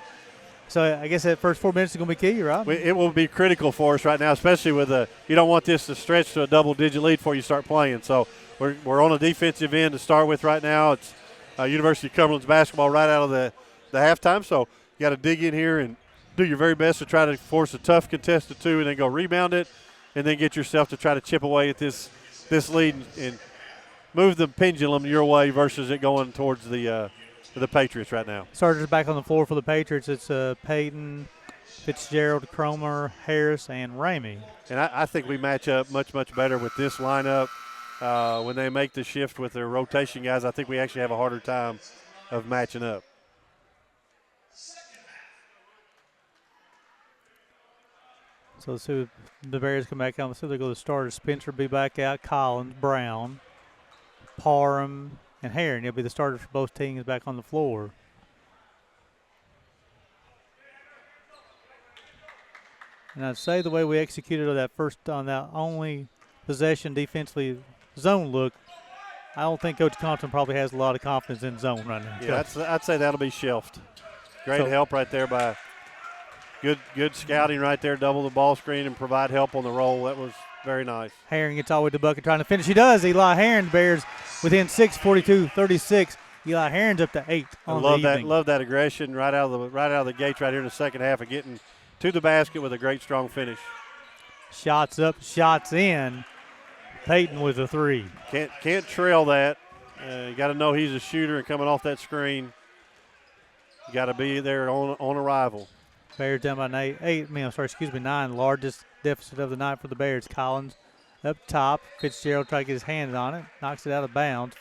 So I guess that first 4 minutes is going to be key, right? It will be critical for us right now, especially with you don't want this to stretch to a double-digit lead before you start playing. So we're on a defensive end to start with right now. It's University of Cumberlands basketball right out of the halftime. So you got to dig in here and do your very best to try to force a tough contested 2 and then go rebound it and then get yourself to try to chip away at this lead and move the pendulum your way versus it going towards the Patriots right now. Starters back on the floor for the Patriots. It's Payton, Fitzgerald, Cromer, Harris, and Ramey. And I think we match up much, much better with this lineup. When they make the shift with their rotation guys, I think we actually have a harder time of matching up. So let's see if the Bears come back out. Let's see if they go to the starters. Spencer will be back out. Collins, Brown, Parham, and Heron. They'll be the starters for both teams back on the floor. And I'd say the way we executed on that only possession defensively zone look, I don't think Coach Compton probably has a lot of confidence in zone right now. Yeah, I'd say that'll be shelved. Great help right there by good scouting right there, double the ball screen and provide help on the roll. That was very nice. Heron gets all the way to the bucket trying to finish. He does. Eli Heron, Bears within 6, 42-36. Eli Herron's up to 8 I on love the that. evening. Love that aggression right out of the gates right here in the second half of getting to the basket with a great strong finish. Shots up, shots in. Peyton with a 3. Can't trail that. You got to know he's a shooter and coming off that screen. You got to be there on arrival. Bears down by 9. Largest deficit of the night for the Bears. Collins up top. Fitzgerald trying to get his hands on it. Knocks it out of bounds.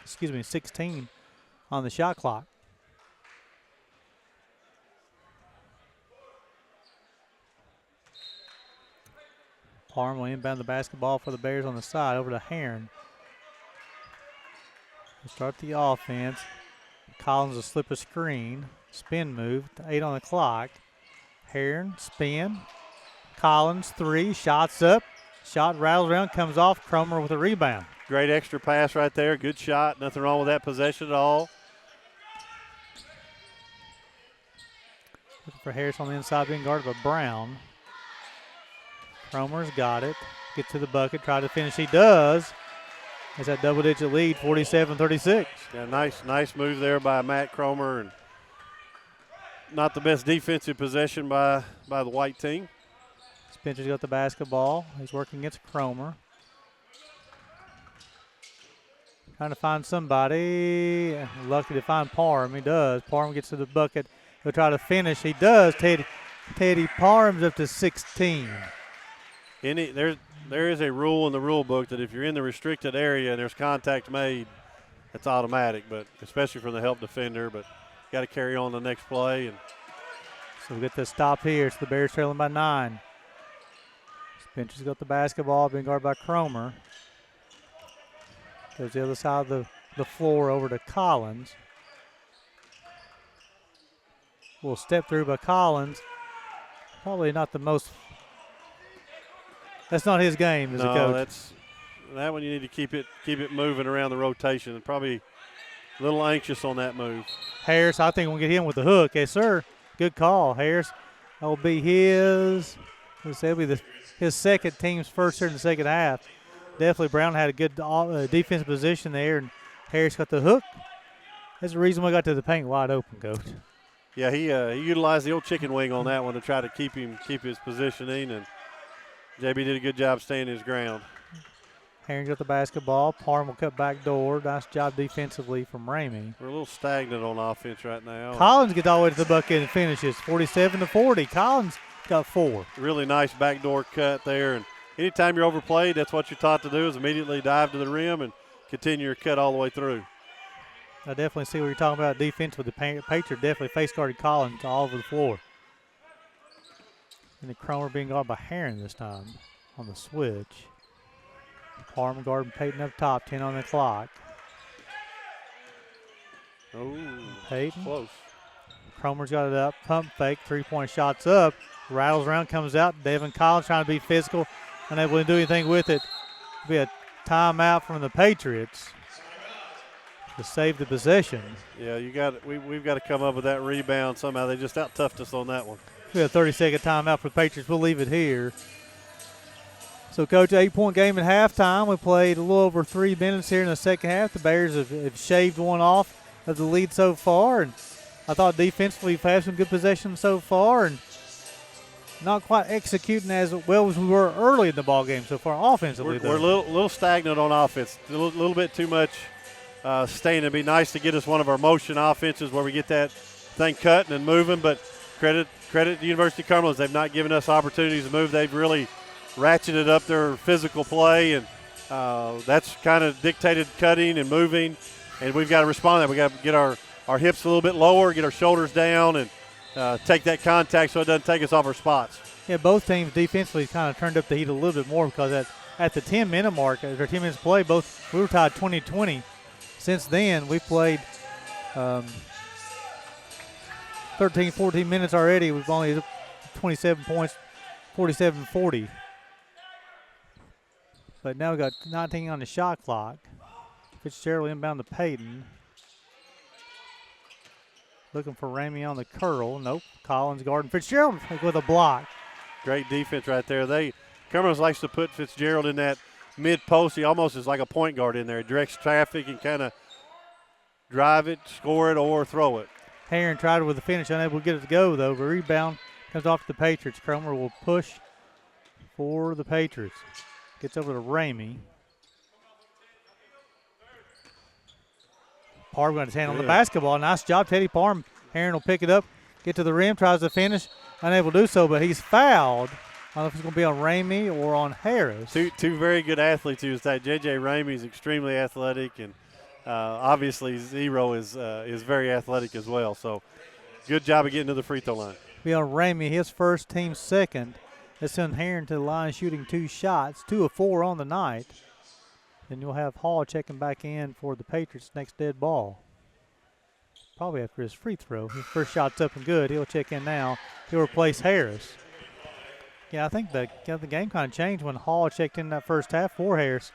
16 on the shot clock. Parham will inbound the basketball for the Bears on the side over to Herron. We'll start the offense. Collins will slip a screen. Spin move. 8 on the clock. Herron, spin. Collins, 3. Shots up. Shot rattles around, comes off. Cromer with a rebound. Great extra pass right there. Good shot. Nothing wrong with that possession at all. Looking for Harris on the inside, being guarded by Brown. Cromer's got it. Get to the bucket, try to finish. He does. It's that double-digit lead, 47-36. Yeah, nice move there by Matt Cromer, and not the best defensive possession by the white team. Spencer's got the basketball. He's working against Cromer. Trying to find somebody. Lucky to find Parham. He does. Parham gets to the bucket. He'll try to finish. He does. Teddy Parham's up to 16. There is a rule in the rule book that if you're in the restricted area and there's contact made, that's automatic, but especially from the help defender. But got to carry on the next play. And so we get the stop here. So the Bears trailing by 9. Spencer's got the basketball, being guarded by Cromer. Goes the other side of the floor over to Collins. Will step through by Collins. Probably not the most. That's not his game as a coach. That one you need to keep it moving around the rotation. And probably a little anxious on that move. Harris, I think we'll get him with the hook. Yes, sir. Good call, Harris. That will be his. That'll be his second, team's first here in the second half. Definitely Brown had a good defensive position there, and Harris got the hook. That's the reason we got to the paint wide open, Coach. Yeah, he utilized the old chicken wing on that one to try to keep his positioning, and JB did a good job staying his ground. Herring got the basketball. Parham will cut back door. Nice job defensively from Ramey. We're a little stagnant on offense right now. Collins gets all the way to the bucket and finishes 47-40. Collins got 4. Really nice backdoor cut there, and anytime you're overplayed, that's what you're taught to do is immediately dive to the rim and continue your cut all the way through. I definitely see what you're talking about defense with the Patriots. Definitely face guarded Collins all over the floor. And the Cromer being guarded by Herron this time on the switch. Parham guarding Peyton up top, 10 on the clock. Oh, Peyton. close. Cromer's got it up, pump fake, 3-point shots up. Rattles around, comes out. Devin Collins trying to be physical, unable to do anything with it. Be a timeout from the Patriots to save the possession. Yeah, we've got to come up with that rebound somehow. They just out-toughed us on that one. We have a 30-second timeout for the Patriots. We'll leave it here. So, Coach, 8-point game at halftime. We played a little over 3 minutes here in the second half. The Bears have shaved one off of the lead so far, and I thought defensively we've had some good possession so far, and not quite executing as well as we were early in the ball game so far offensively. We're a little stagnant on offense, a little bit too much staying. It'd be nice to get us one of our motion offenses where we get that thing cutting and moving, but credit the University of Cumberlands. They've not given us opportunities to move. They've really ratcheted up their physical play, and that's kind of dictated cutting and moving, and we've got to respond to that. We've got to get our hips a little bit lower, get our shoulders down, and take that contact so it doesn't take us off our spots. Yeah, both teams defensively kind of turned up the heat a little bit more because at the 10-minute mark, after 10 minutes play, we were tied 20-20. Since then, we played 13, 14 minutes already. We've only 27 points, 47-40. But now we've got 19 on the shot clock. Fitzgerald inbound to Peyton. Looking for Ramey on the curl. Nope. Collins guarding Fitzgerald with a block. Great defense right there. Cumberlands likes to put Fitzgerald in that mid-post. He almost is like a point guard in there. He directs traffic and kind of drive it, score it, or throw it. Heron tried it with the finish, unable to get it to go, though. The rebound comes off to the Patriots. Cromer will push for the Patriots. Gets over to Ramey. Parham got his hand on the basketball. Nice job, Teddy Parham. Heron will pick it up, get to the rim, tries to finish. Unable to do so, but he's fouled. I don't know if it's going to be on Ramey or on Harris. Two very good athletes here today. J.J. Ramey is extremely athletic, and obviously Zero is very athletic as well. So good job of getting to the free throw line. Be on Ramey, his first, team second. Let's send Heron to the line shooting 2 shots, 2 of 4 on the night. Then you'll have Hall checking back in for the Patriots' next dead ball. Probably after his free throw. His first shot's up and good. He'll check in now. He'll replace Harris. Yeah, I think the game kind of changed when Hall checked in that first half for Harris.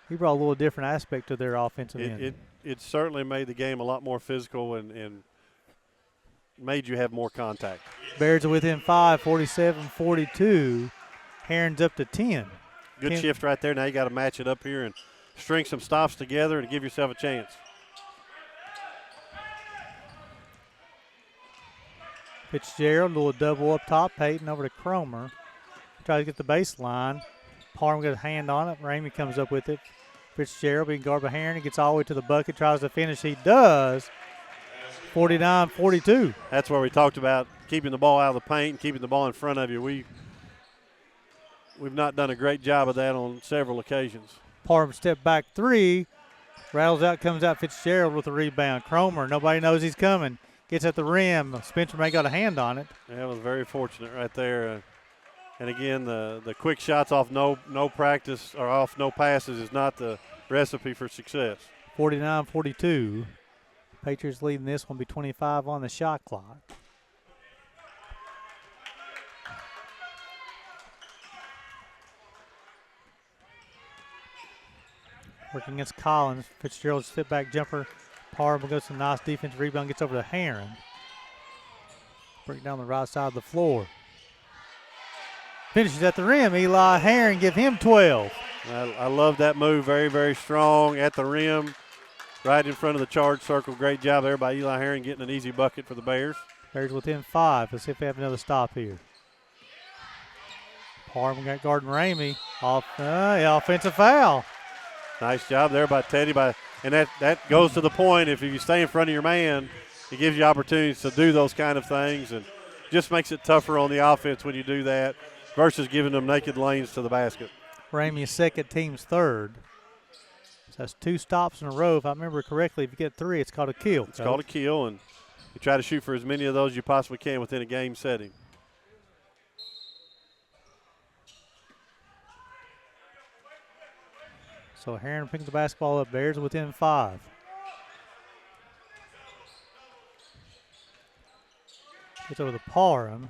He brought a little different aspect to their offensive end. It certainly made the game a lot more physical and made you have more contact. Bears are within 5, 47-42. Heron's up to 10. Good shift right there. Now you got to match it up here and string some stops together and give yourself a chance. Fitzgerald, a little double up top. Payton over to Cromer. Try to get the baseline. Parham got a hand on it. Ramey comes up with it. Fitzgerald being guarded by Heron. He gets all the way to the bucket, tries to finish. He does. 49-42. That's where we talked about keeping the ball out of the paint and keeping the ball in front of you. We've not done a great job of that on several occasions. Parham step back 3. Rattles out, comes out Fitzgerald with the rebound. Cromer, nobody knows he's coming. Gets at the rim. Spencer May got a hand on it. That was very fortunate right there. And again, the quick shots off no practice or off no passes is not the recipe for success. 49-42. Patriots leading this one, be 25 on the shot clock. Working against Collins. Fitzgerald step back jumper. Parham goes to a nice defense rebound, gets over to Heron. Break down the right side of the floor. Finishes at the rim. Eli Heron give him 12. I love that move. Very, very strong at the rim, right in front of the charge circle. Great job there by Eli Heron getting an easy bucket for the Bears. Bears within 5. Let's see if we have another stop here. Parham got guarding Ramey. Offensive foul. Nice job there by Teddy. And that goes to the point, if you stay in front of your man, it gives you opportunities to do those kind of things and just makes it tougher on the offense when you do that versus giving them naked lanes to the basket. Ramey's second, team's third. So that's 2 stops in a row. If I remember correctly, if you get 3, it's called a kill. It's called a kill, and you try to shoot for as many of those as you possibly can within a game setting. So Heron picks the basketball up. Bears within 5. Gets over to Parham.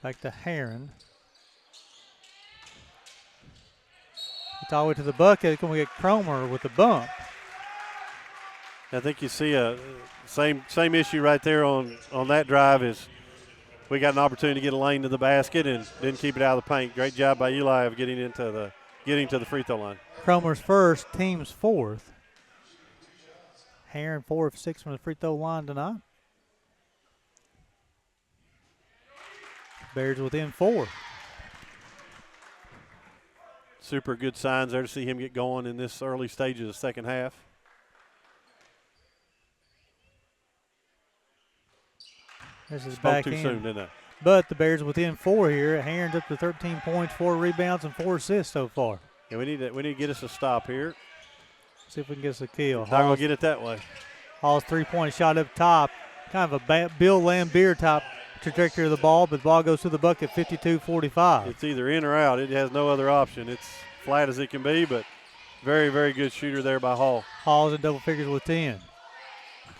Back to Heron. It's all the way to the bucket. Can we get Cromer with the bump? I think you see a same issue right there on that drive is we got an opportunity to get a lane to the basket and didn't keep it out of the paint. Great job by Eli of getting to the free throw line. Cromer's first, team's fourth. Heron 4 of 6 from the free throw line tonight. Bears within 4. Super good signs there to see him get going in this early stage of the second half. This is Spoke back too in. soon, didn't I? But the Bears within 4 here. Heron's up to 13 points, 4 rebounds, and 4 assists so far. Yeah, we need to get us a stop here. See if we can get us a kill. Not going to get it that way. Hall's 3-point shot up top. Kind of a Bill Lambier type trajectory of the ball, but the ball goes to the bucket, 52-45. It's either in or out. It has no other option. It's flat as it can be, but very, very good shooter there by Hall. Hall's in double figures with 10.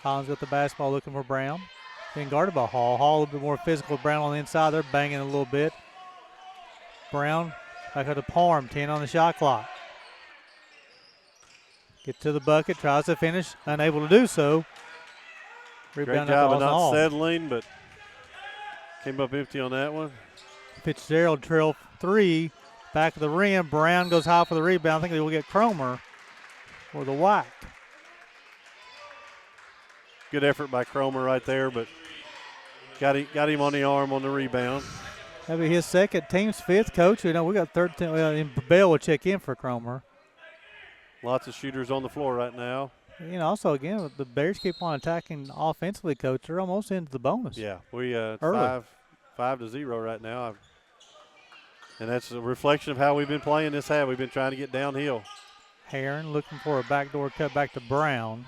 Collins got the basketball looking for Brown. Being guarded by Hall. Hall a little bit more physical with Brown on the inside. They're banging a little bit. Brown back up to Parham, 10 on the shot clock. Get to the bucket, tries to finish, unable to do so. Rebound Great job of out to not Hall. settling, but came up empty on that one. Fitzgerald trail 3, back of the rim. Brown goes high for the rebound. I think they will get Cromer for the whack. good effort by Cromer right there, but got him on the arm on the rebound. That'll be his second, team's fifth. Coach, we got 13. And Bell will check in for Cromer. Lots of shooters on the floor right now. Also, again, the Bears keep on attacking offensively, Coach. They're almost into the bonus. Yeah, we 5-0 right now. And that's a reflection of how we've been playing this half. We've been trying to get downhill. Heron looking for a backdoor cut back to Brown.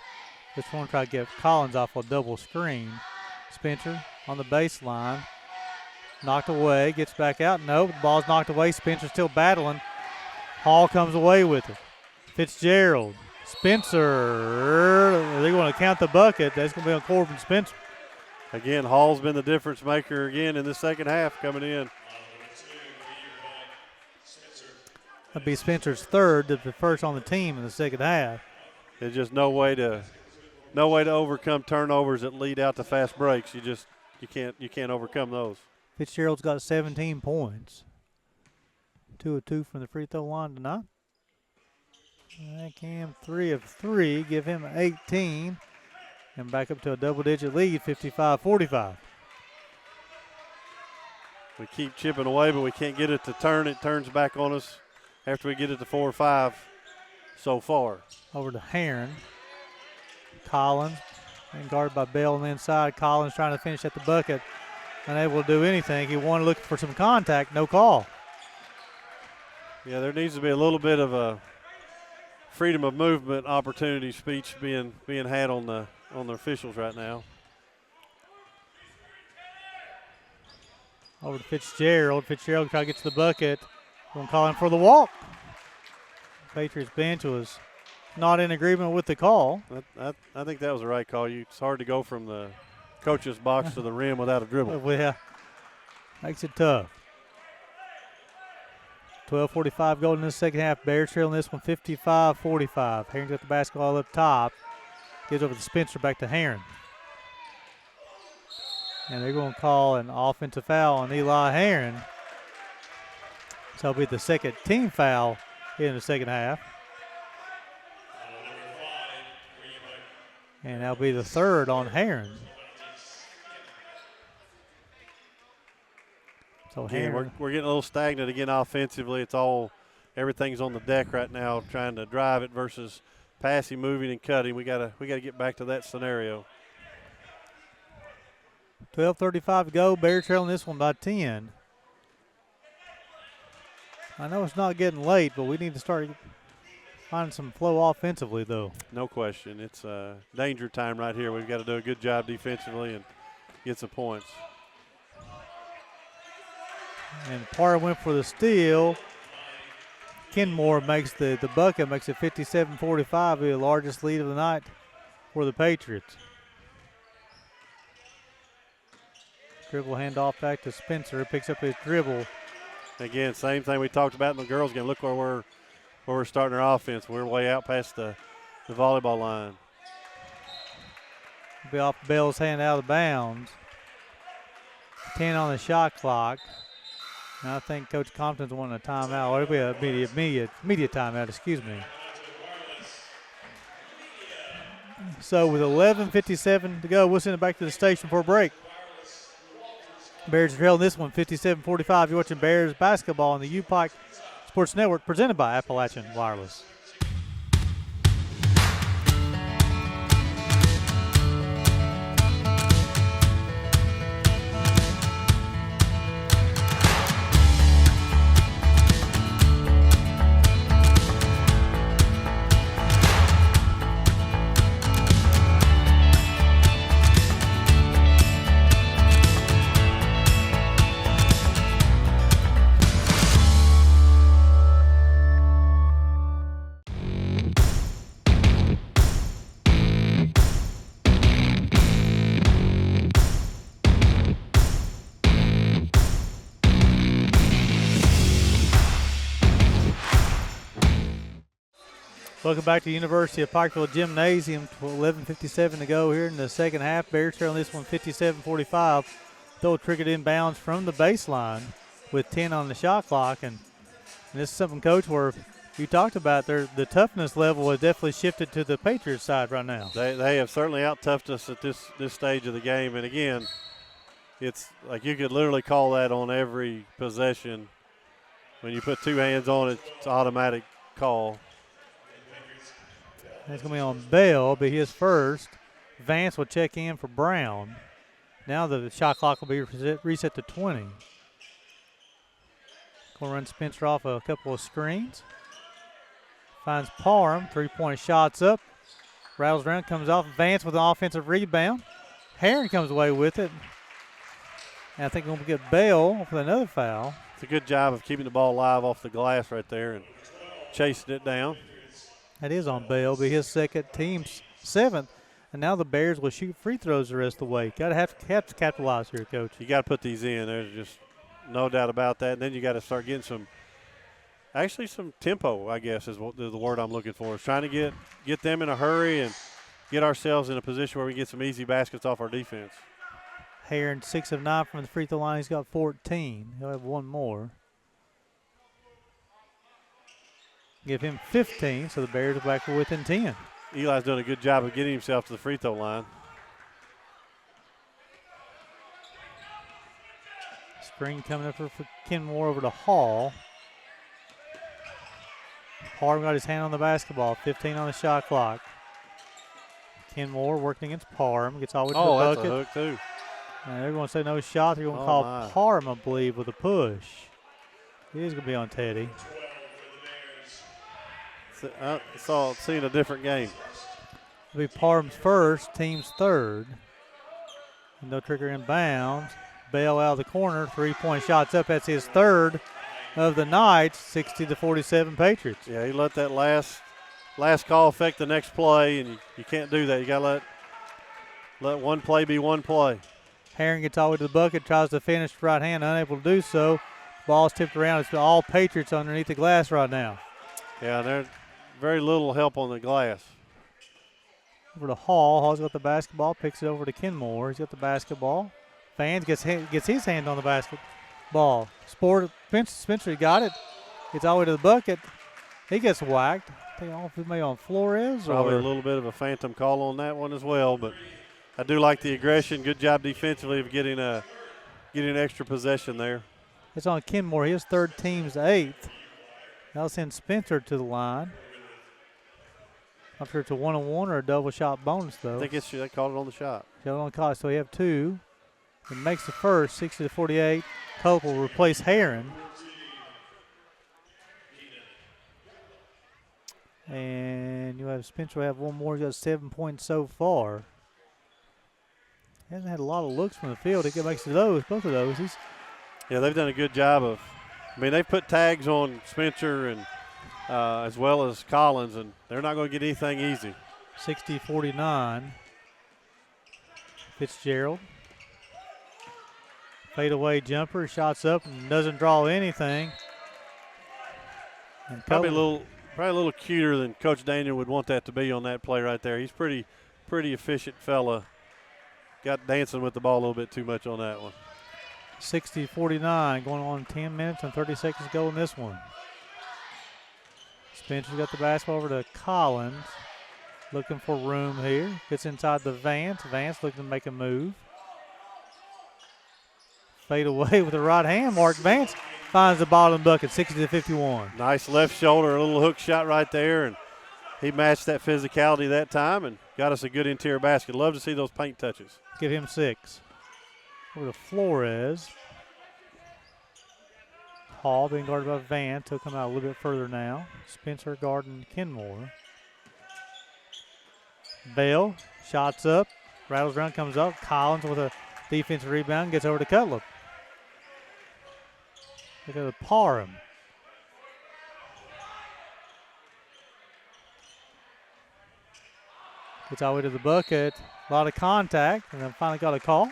Just want to try to get Collins off a double screen. Spencer on the baseline. Knocked away, gets back out. No, the ball's knocked away. Spencer still battling. Hall comes away with it. Fitzgerald. Spencer. They're going to count the bucket. That's going to be on Corbin Spencer. Again, Hall's been the difference maker again in the second half coming in. That'd be Spencer's third, the first on the team in the second half. There's just no way to overcome turnovers that lead out to fast breaks. You can't overcome those. Fitzgerald's got 17 points. 2 of 2 from the free throw line tonight. Cam 3 of 3, give him 18. And back up to a double-digit lead, 55-45. We keep chipping away, but we can't get it to turn. It turns back on us after we get it to 4 or 5 so far. Over to Heron. Collins, and guarded by Bell on the inside. Collins trying to finish at the bucket. Unable to do anything. He wanted to look for some contact, no call. Yeah, there needs to be a little bit of a freedom of movement opportunity speech being had on the officials right now. Over to Fitzgerald. Fitzgerald trying to get to the bucket. Going to call him for the walk. Patriots bench was not in agreement with the call. I think that was the right call. It's hard to go from the coach's box to the rim without a dribble. Yeah, makes it tough. 12:45 going in the second half. Bears trailing this one 55-45. Heron's got the basketball up top. Gives over to Spencer, back to Heron. And they're going to call an offensive foul on Eli Heron. So it'll be the second team foul in the second half. And that'll be the third on Heron. So again, we're getting a little stagnant again offensively. Everything's on the deck right now, trying to drive it versus passing, moving, and cutting. We gotta get back to that scenario. 12:35 to go. Bears trailing this one by 10. I know it's not getting late, but we need to start finding some flow offensively, though. No question. It's danger time right here. We've got to do a good job defensively and get some points. And Parr went for the steal. Kenmore makes the bucket, makes it 57-45, the largest lead of the night for the Patriots. Dribble handoff back to Spencer. Picks up his dribble. Again, same thing we talked about in the girls game. Look where we're starting our offense. We're way out past the volleyball line. Be off Bell's hand out of bounds. 10 on the shot clock. And I think Coach Compton's wanting a timeout. Or it'll be a media timeout, excuse me. So with 11:57 to go, we'll send it back to the station for a break. Bears are trailing this one 57-45. You're watching Bears basketball on the UPike Sports Network, presented by Appalachian Wireless. Welcome back to the University of Pikeville Gymnasium. 11:57 to go here in the second half. Bears trailing this one 57-45. Throw triggered inbounds from the baseline with 10 on the shot clock. And this is something, Coach, where you talked about the toughness level has definitely shifted to the Patriots side right now. They have certainly out-toughed us at this stage of the game. And, again, it's like you could literally call that on every possession. When you put two hands on it, it's automatic call. That's going to be on Bell, be his first. Vance will check in for Brown. Now the shot clock will be reset to 20. Going to run Spencer off a couple of screens. Finds Parham, three-point shots up. Rattles around, comes off. Vance with an offensive rebound. Herron comes away with it. And I think we're going to get Bell with another foul. It's a good job of keeping the ball live off the glass right there and chasing it down. That is on Bell, be his second, team's seventh. And now the Bears will shoot free throws the rest of the way. Got to have to capitalize here, Coach. You got to put these in. There's just no doubt about that. And then you got to start getting some tempo, I guess is the word I'm looking for. Is trying to get them in a hurry and get ourselves in a position where we get some easy baskets off our defense. Herron 6 of 9 from the free throw line. He's got 14. He'll have one more. Give him 15, so the Bears are back within 10. Eli's doing a good job of getting himself to the free throw line. Screen coming up for Kenmore over to Hall. Parham got his hand on the basketball. 15 on the shot clock. Kenmore working against Parham. Gets all the way to the bucket. That's a hook, too. And they're going to say no shot. They're going to call Parham, I believe, with a push. He is going to be on Teddy. Seeing a different game. It'll be Parham's first, team's third. No trigger in bounds. Bell out of the corner. 3-point shots up. That's his third of the night. 60-47 Patriots. Yeah, he let that last call affect the next play, and you can't do that. You got to let one play be one play. Herron gets all the way to the bucket, tries to finish right hand, unable to do so. Ball's tipped around. It's all Patriots underneath the glass right now. Yeah, there's very little help on the glass. Over to Hall. Hall's got the basketball, picks it over to Kenmore. He's got the basketball. Fans gets his hand on the basketball. Spencer got it. Gets all the way to the bucket. He gets whacked. I think maybe on Flores. Probably a little bit of a phantom call on that one as well, but I do like the aggression. Good job defensively of getting an extra possession there. It's on Kenmore. His third, team's eighth. That'll send Spencer to the line. I'm sure it's a one-on-one or a double shot bonus, though. I think they called it on the shot. So we have two. It makes the first, 60-48. Cope will replace Herron. And you have Spencer will have one more. He's got 7 points so far. He hasn't had a lot of looks from the field. He makes both of those. Yeah, they've done a good job they've put tags on Spencer and as well as Collins, and they're not going to get anything easy. 60-49. Fitzgerald. Fadeaway jumper, shots up and doesn't draw anything. And probably a little cuter than Coach Daniel would want that to be on that play right there. He's pretty efficient fella. Got dancing with the ball a little bit too much on that one. 60-49, going on 10 minutes and 30 seconds to go in this one. Spencer's got the basketball over to Collins. Looking for room here. Gets inside the Vance. Vance looking to make a move. Fade away with the right hand. Mark Vance finds the bottom bucket, 60-51. Nice left shoulder, a little hook shot right there, and he matched that physicality that time and got us a good interior basket. Love to see those paint touches. Give him 6. Over to Flores. Hall being guarded by Vance. He'll come out a little bit further now. Spencer guarding Kenmore. Bell, shots up, rattles around, comes up. Collins with a defensive rebound, gets over to Cutler. Look at the Parham. Gets all the way to the bucket. A lot of contact, and then finally got a call.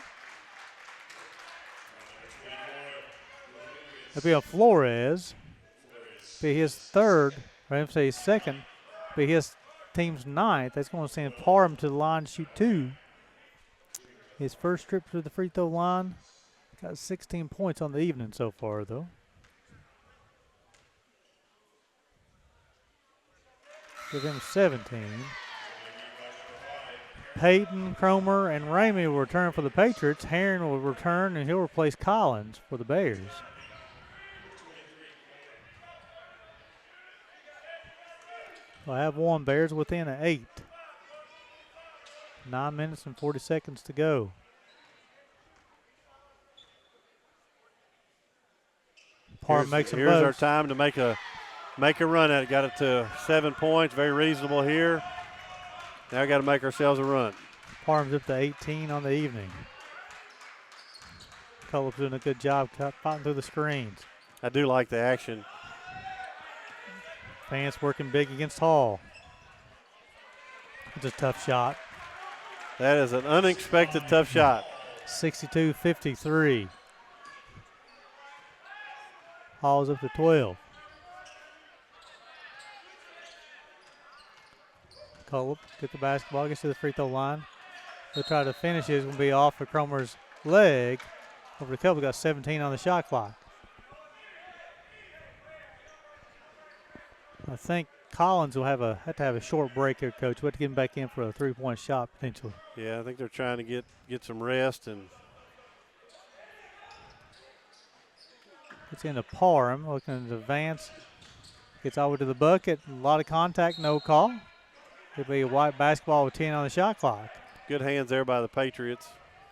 It'll be a Flores. Be his third, or I'm say second. Be his team's ninth. That's going to send Parham to the line to shoot 2. His first trip to the free throw line. Got 16 points on the evening so far, though. Give him 17. Peyton, Cromer, and Ramey will return for the Patriots. Herron will return, and he'll replace Collins for the Bears. We'll have one. Bears within an 8. 9 minutes and 40 seconds to go. Parham makes a Here's our time to make a run at it. Got it to 7 points. Very reasonable here. Now we got to make ourselves a run. Parham's up to 18 on the evening. Cullip's doing a good job fighting through the screens. I do like the action. Vance working big against Hall. It's a tough shot. That is an unexpected tough shot. 62-53. Hall's up to 12. Cullip get the basketball, gets to the free throw line. They'll try to finish it. It's going to be off of Cromer's leg. Over the Cullip, got 17 on the shot clock. I think Collins will have to have a short break here, Coach. We'll have to get him back in for a three-point shot potentially. Yeah, I think they're trying to get some rest. And it's into Parham, looking into Vance. Gets all the way to the bucket. A lot of contact, no call. It'll be a white basketball with 10 on the shot clock. Good hands there by the Patriots.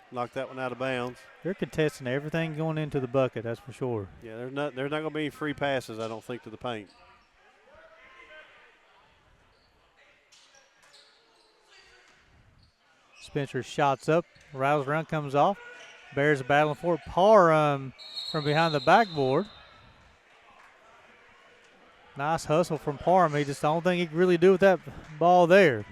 Knocked that one out of bounds. They're contesting everything going into the bucket, that's for sure. Yeah, there's not going to be any free passes, I don't think, to the paint. Spencer shots up, rattles around, comes off. Bears are battling for it. Parham from behind the backboard. Nice hustle from Parham. He just don't think he can really do with that ball there.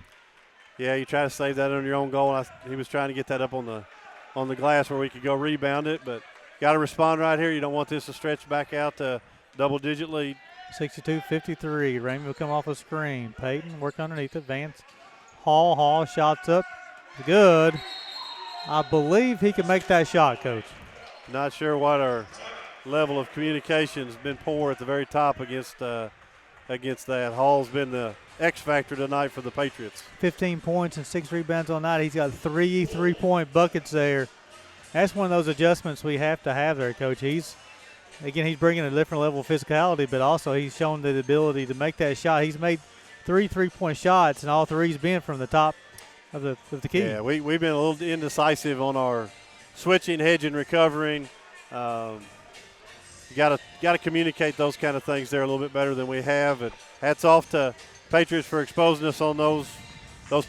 Yeah, you try to save that on your own goal. He was trying to get that up on the glass where we could go rebound it, but got to respond right here. You don't want this to stretch back out to double-digit lead. 62-53. Ramey will come off a screen. Peyton work underneath it. Vance. Hall shots up. Good. I believe he can make that shot, Coach. Not sure what our level of communication has been poor at the very top against that. Hall's been the X factor tonight for the Patriots. 15 points and 6 rebounds on night. He's got 3 3-point buckets there. That's one of those adjustments we have to have there, Coach. He's bringing a different level of physicality, but also he's shown the ability to make that shot. He's made 3 3-point shots, and all 3's been from the top of the key. Yeah, we've been a little indecisive on our switching, hedging, recovering. You got to communicate those kind of things there a little bit better than we have. And hats off to Patriots for exposing us on those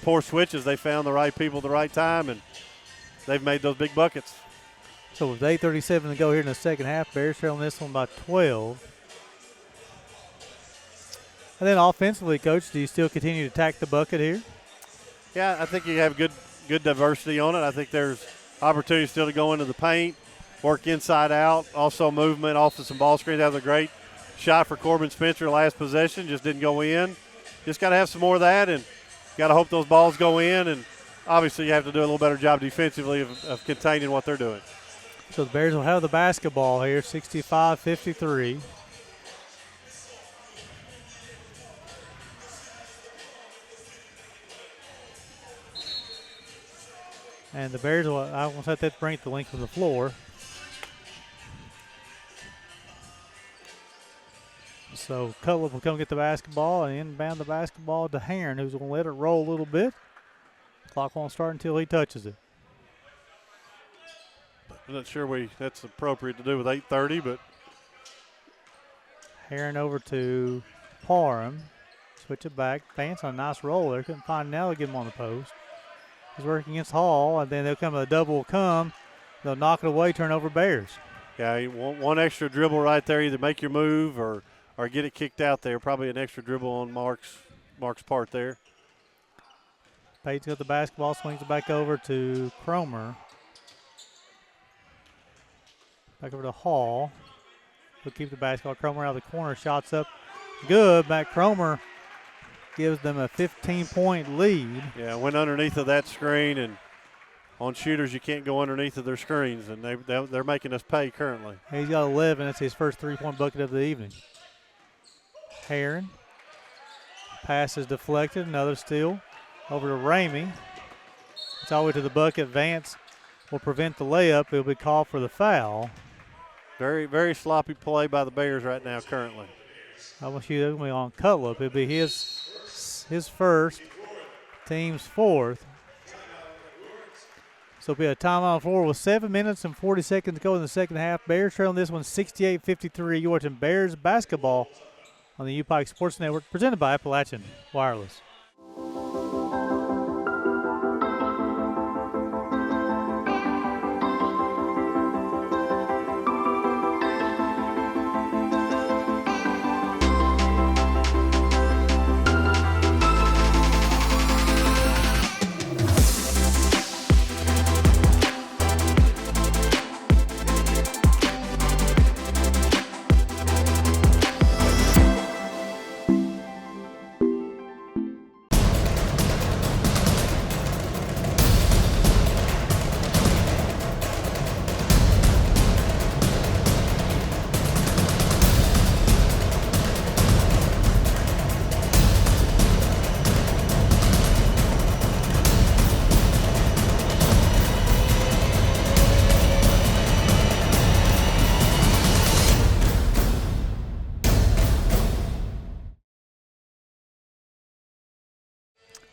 poor switches. They found the right people at the right time, and they've made those big buckets. So with 8:37 to go here in the second half, Bears trailing this one by 12. And then offensively, Coach, do you still continue to attack the bucket here? Yeah, I think you have good diversity on it. I think there's opportunity still to go into the paint, work inside out, also movement off of some ball screens. That was a great shot for Corbin Spencer last possession, just didn't go in. Just got to have some more of that, and got to hope those balls go in. And obviously you have to do a little better job defensively of containing what they're doing. So the Bears will have the basketball here, 65-53. And the Bears will, I will set that to bring it the length of the floor. So Cutler will come get the basketball and inbound the basketball to Herron, who's going to let it roll a little bit. Clock won't start until he touches it. I'm not sure that's appropriate to do with 8:30, but Herron over to Parham. Switch it back. Vance on a nice roll there. Couldn't find Nell to get him on the post. He's working against Hall, and then they'll come to a double come. They'll knock it away, turn over Bears. Yeah, you want one extra dribble right there, either make your move or get it kicked out there. Probably an extra dribble on Mark's part there. Payton's got the basketball, swings it back over to Cromer. Back over to Hall. He'll keep the basketball. Cromer out of the corner, shots up. Good. Matt Cromer gives them a 15-point lead. Yeah, went underneath of that screen, and on shooters you can't go underneath of their screens, and they're making us pay currently. He's got 11. That's his first 3-point bucket of the evening. Herron. Pass is deflected. Another steal over to Ramey. It's all the way to the bucket. Vance will prevent the layup. It'll be called for the foul. Very, very sloppy play by the Bears right now currently. I want you to be on Cutler. It'll be his first, team's fourth. So it'll be a timeout on the floor with 7 minutes and 40 seconds to go in the second half. Bears trailing this one 68-53. You're watching Bears basketball on the U-Pike Sports Network, presented by Appalachian Wireless.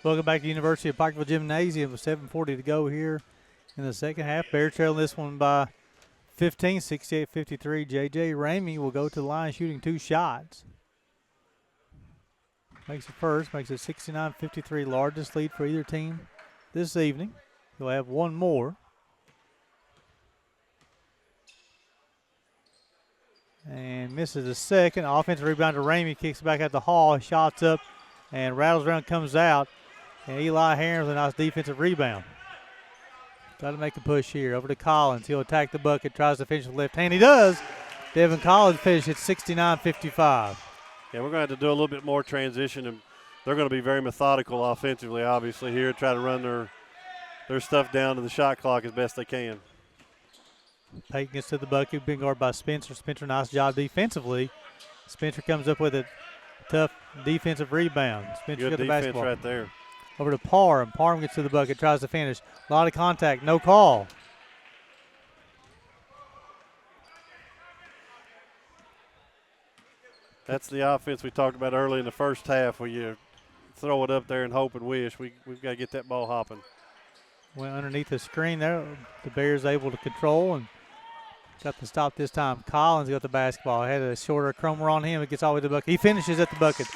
Welcome back to University of Pikeville Gymnasium with 7:40 to go here in the second half. Bears trailing this one by 15, 68-53. J.J. Ramey will go to the line shooting 2 shots. Makes it first, makes it 69-53, largest lead for either team this evening. He'll have one more. And misses a second. Offensive rebound to Ramey, kicks back at the Hall, shots up and rattles around, comes out. And Eli Herring with a nice defensive rebound. Got to make a push here. Over to Collins. He'll attack the bucket, tries to finish with left hand. He does. Devin Collins finished at 69-55. Yeah, we're going to have to do a little bit more transition, and they're going to be very methodical offensively, obviously, here, try to run their stuff down to the shot clock as best they can. Peyton gets to the bucket, being guarded by Spencer. Spencer, nice job defensively. Spencer comes up with a tough defensive rebound. Spencer got the basketball. Good defense right there. Over to Parham. Parham gets to the bucket, tries to finish. A lot of contact, no call. That's the offense we talked about early in the first half where you throw it up there and hope and wish. We've got to get that ball hopping. Went underneath the screen there. The Bears able to control and got the stop this time. Collins got the basketball. Had a shorter Cromer on him. It gets all the way to the bucket. He finishes at the bucket.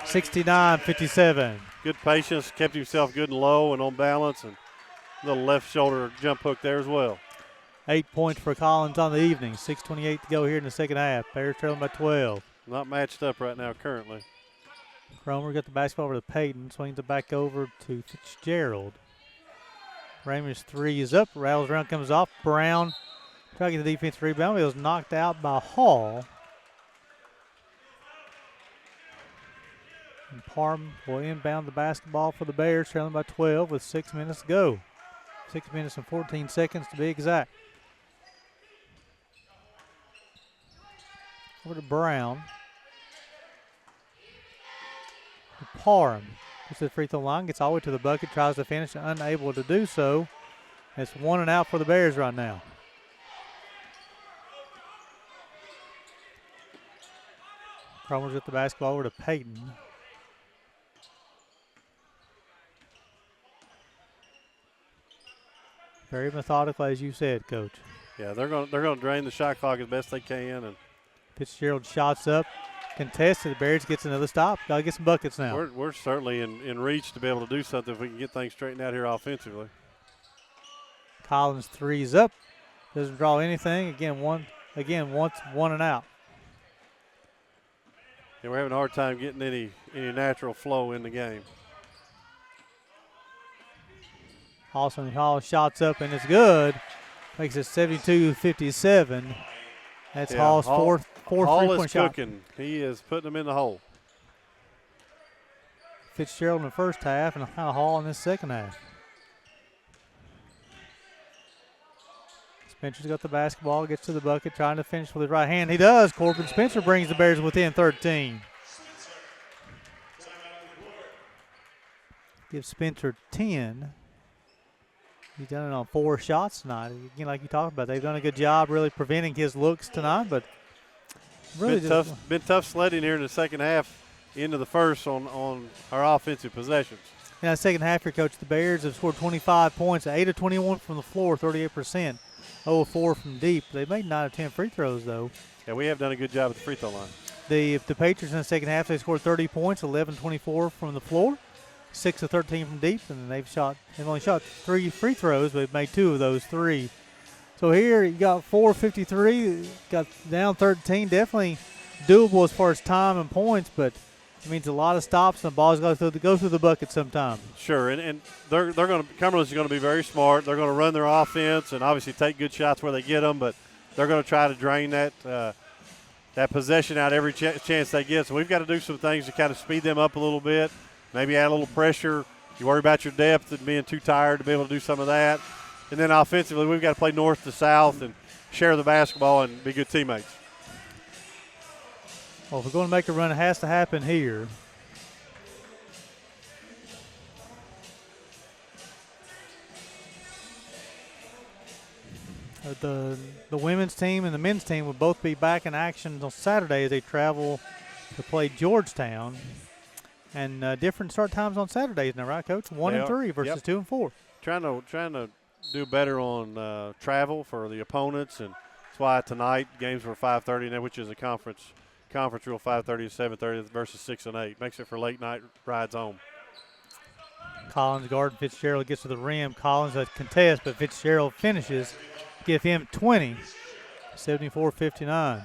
69-57. Good patience, kept himself good and low and on balance, and a little left shoulder jump hook there as well. 8 points for Collins on the evening. 6:28 to go here in the second half. Bears trailing by 12. Not matched up right now currently. Cromer got the basketball over to Peyton. Swings it back over to Fitzgerald. Ramey's three is up. Rattles around, comes off. Brown trying to get the defensive rebound. He was knocked out by Hall. And Parham will inbound the basketball for the Bears, trailing by 12 with 6 minutes to go. 6 minutes and 14 seconds to be exact. Over to Brown. To Parham. Gets to the free throw line, gets all the way to the bucket, tries to finish, unable to do so. It's 1 and out for the Bears right now. Cromer's at the basketball over to Peyton. Very methodical, as you said, Coach. Yeah, they're going to drain the shot clock as best they can. And Fitzgerald shots up, contested. The Bears gets another stop. Got to get some buckets now. We're certainly in reach to be able to do something if we can get things straightened out here offensively. Collins threes up, doesn't draw anything. Again, one and out. Yeah, we're having a hard time getting any natural flow in the game. Austin Hall shots up, and it's good. Makes it 72-57. That's Hall's fourth Hall three-point is shot. cooking. He is putting them in the hole. Fitzgerald in the first half and Hall in the second half. Spencer's got the basketball, gets to the bucket, trying to finish with his right hand. He does. Corbin Spencer brings the Bears within 13. Give Spencer 10. He's done it on 4 shots tonight. Again, like you talked about, they've done a good job really preventing his looks tonight, but really been tough sledding here in the second half into the first on our offensive possessions. In that second half here, Coach, the Bears have scored 25 points, 8 of 21 from the floor, 38%, 0 of 4 from deep. They made 9 of 10 free throws, though. Yeah, we have done a good job at the free throw line. The Patriots in the second half, they scored 30 points, 11-24 from the floor, 6 of 13 from deep, and they've only shot 3 free throws, but they've made 2 of those 3. So here you got 4:53, got down 13, definitely doable as far as time and points, but it means a lot of stops and the ball's got to go through the bucket sometime. Sure, and they're going to Cumberland's going to be very smart. They're going to run their offense and obviously take good shots where they get them, but they're going to try to drain that possession out every chance they get. So we've got to do some things to kind of speed them up a little bit, maybe add a little pressure. You worry about your depth and being too tired to be able to do some of that. And then offensively, we've got to play north to south and share the basketball and be good teammates. Well, if we're going to make a run, it has to happen here. The women's team and the men's team will both be back in action on Saturday as they travel to play Georgetown. And different start times on Saturdays now, right, Coach? 1 and 3 versus 2 and 4. Trying to do better on travel for the opponents, and that's why tonight games were 5:30, which is a conference rule, 5:30 to 7:30 versus 6 and 8. Makes it for late night rides home. Collins guard Fitzgerald gets to the rim. Collins a contest, but Fitzgerald finishes. Give him 20, 74-59.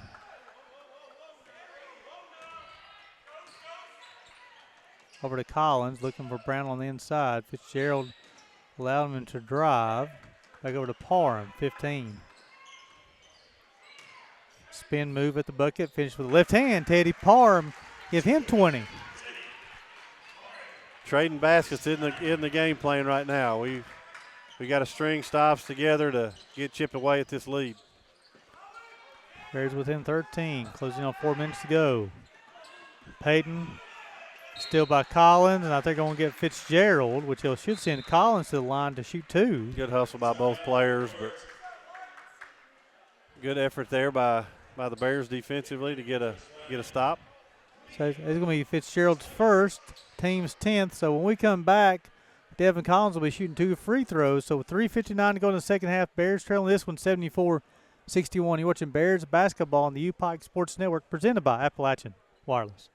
Over to Collins, looking for Brown on the inside. Fitzgerald allowed him to drive. Back over to Parham, 15. Spin move at the bucket, finish with the left hand. Teddy Parham, give him 20. Trading baskets in the game plan right now. We got to string stops together to get chipped away at this lead. Bears within 13, closing on 4 minutes to go. Payton still by Collins, and I think they're going to get Fitzgerald, which should send Collins to the line to shoot 2. Good hustle by both players, but good effort there by the Bears defensively to get a stop. So it's going to be Fitzgerald's first, team's 10th. So when we come back, Devin Collins will be shooting 2 free throws. So 3:59 to go in the second half. Bears trailing this one 74-61. You're watching Bears basketball on the U-Pike Sports Network, presented by Appalachian Wireless.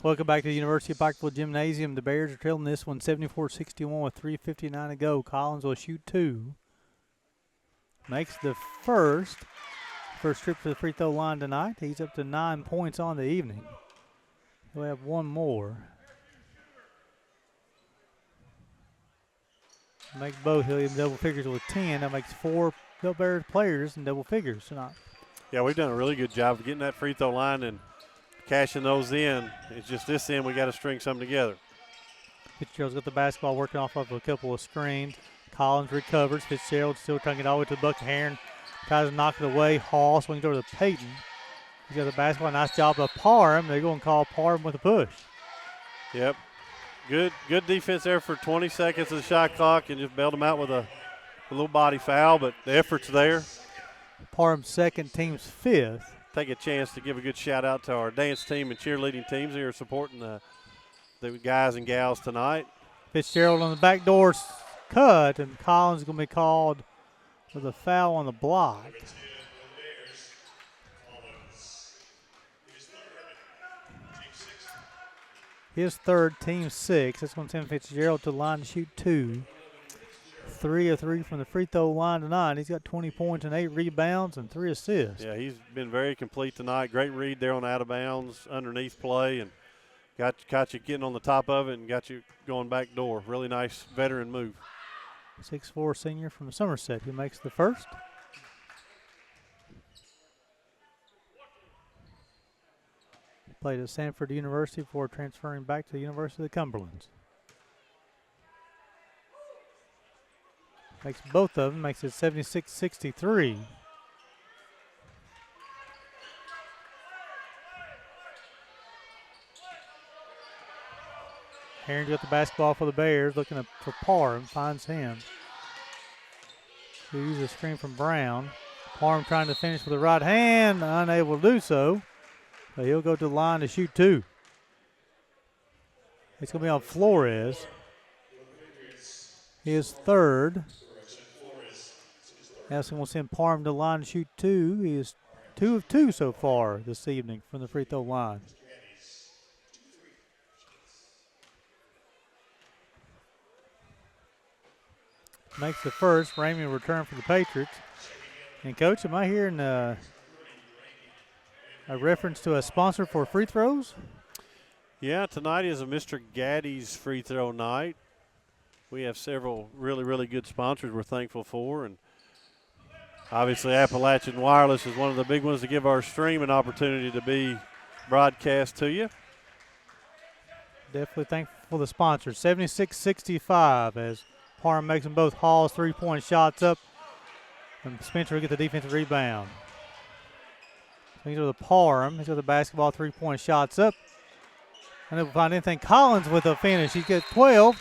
Welcome back to the University of Pikeville Gymnasium. The Bears are trailing this one 74-61 with 3:59 to go. Collins will shoot 2. Makes the first trip to the free throw line tonight. He's up to 9 points on the evening. He'll have one more. Makes both. He'll in double figures with 10. That makes 4 Bears players in double figures tonight. Yeah, we've done a really good job of getting that free throw line and cashing those in. It's just this end we got to string something together. Fitzgerald's got the basketball working off of a couple of screens. Collins recovers. Fitzgerald still trying to get all the way to the bucket. Herron tries to knock it away. Hall swings over to Payton. He's got the basketball. Nice job of Parham. They're going to call Parham with a push. Yep. Good defense there for 20 seconds of the shot clock and just bailed him out with a little body foul, but the effort's there. Parham's second, team's 5th. Take a chance to give a good shout out to our dance team and cheerleading teams who are supporting the guys and gals tonight. Fitzgerald on the back door cut, and Collins is going to be called for the foul on the block. His third, team 6. That's going to send Fitzgerald to the line to shoot 2. 3 of 3 from the free throw line tonight. He's got 20 points and 8 rebounds and 3 assists. Yeah, he's been very complete tonight. Great read there on out of bounds, underneath play, and got you getting on the top of it and got you going back door. Really nice veteran move. 6'4" senior from Somerset who makes the first. Played at Sanford University before transferring back to the University of the Cumberlands. Makes both of them, makes it 76-63. Herring got the basketball for the Bears, looking for Parham, finds him. He uses a screen from Brown. Parham trying to finish with the right hand, unable to do so. But he'll go to the line to shoot 2. It's going to be on Flores. His third. That's going to send Parham to the line to shoot 2. He is 2 of 2 so far this evening from the free throw line. Makes the first. Ramey will return for the Patriots. And, Coach, am I hearing a reference to a sponsor for free throws? Yeah, tonight is a Mr. Gaddy's free throw night. We have several really, really good sponsors we're thankful for. And obviously Appalachian Wireless is one of the big ones to give our stream an opportunity to be broadcast to you. Definitely thankful for the sponsors. 76-65 as Parham makes them both Hall's three-point shots up. And Spencer will get the defensive rebound. He's with the Parham. He's got the basketball, three-point shots up. And we'll find anything. Collins with a finish. He gets 12.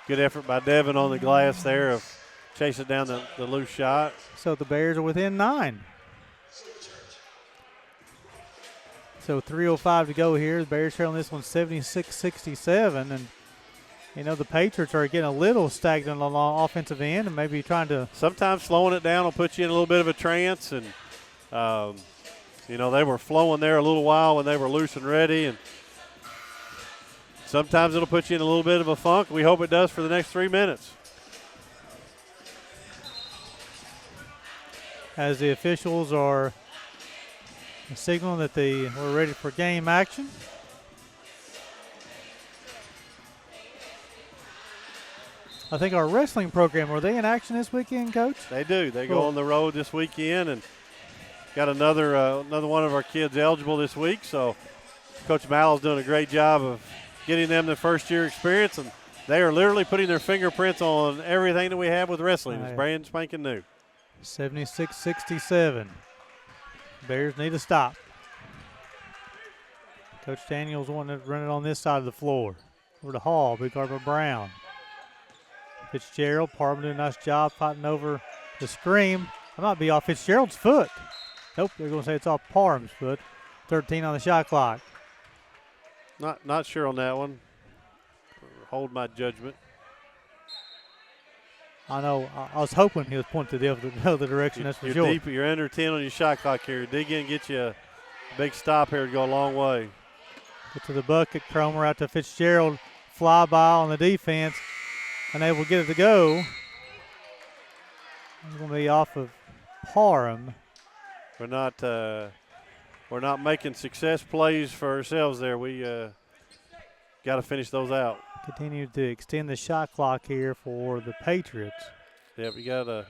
Good effort by Devin on the glass there of chasing down the loose shot. So the Bears are within 9. So 3:05 to go here. The Bears trailing this one 76-67. And, you know, the Patriots are getting a little stagnant on the offensive end and maybe trying to. Sometimes slowing it down will put you in a little bit of a trance. And, you know, they were flowing there a little while when they were loose and ready. And sometimes it'll put you in a little bit of a funk. We hope it does for the next 3 minutes. As the officials are signaling that we're ready for game action. I think our wrestling program, are they in action this weekend, Coach? They do. They go on the road this weekend and got another one of our kids eligible this week. So Coach Mallow's doing a great job of getting them the first-year experience, and they are literally putting their fingerprints on everything that we have with wrestling. It's brand spanking new. 76-67. Bears need to stop. Coach Daniels wanting to run it on this side of the floor. Over to Hall, big guard by Brown. Fitzgerald, Parham doing a nice job fighting over the screen. That might be off Fitzgerald's foot. Nope, they're going to say it's off Parham's foot. 13 on the shot clock. Not sure on that one. Hold my judgment. I know. I was hoping he was pointing to the other direction. That's for sure. Deep, you're under 10 on your shot clock here. Dig in, get you a big stop here to go a long way. Get to the bucket. Cromer out to Fitzgerald. Fly by on the defense. Unable to get it to go. It's going to be off of Parham. We're not making success plays for ourselves there. We got to finish those out. Continue to extend the shot clock here for the Patriots. Yeah, we got to.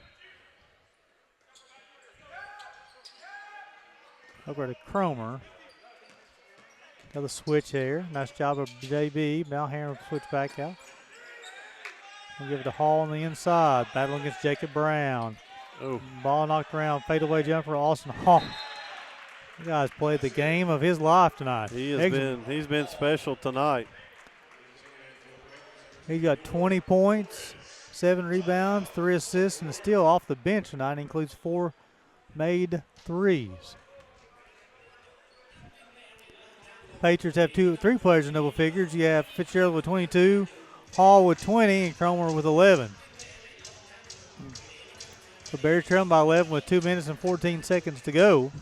Over to Cromer. Got the switch here. Nice job of JB. Malhair will switch back out. We'll give it to Hall on the inside. Battle against Jacob Brown. Ooh. Ball knocked around. Fadeaway jumper. Austin Hall. You guys played the game of his life tonight. He's been special tonight. He got 20 points, 7 rebounds, 3 assists, and still off the bench tonight. Includes 4 made threes. Patriots have three players in double figures. You have Fitzgerald with 22, Hall with 20, and Cromer with 11. The Bears trailing by 11 with 2 minutes and 14 seconds to go.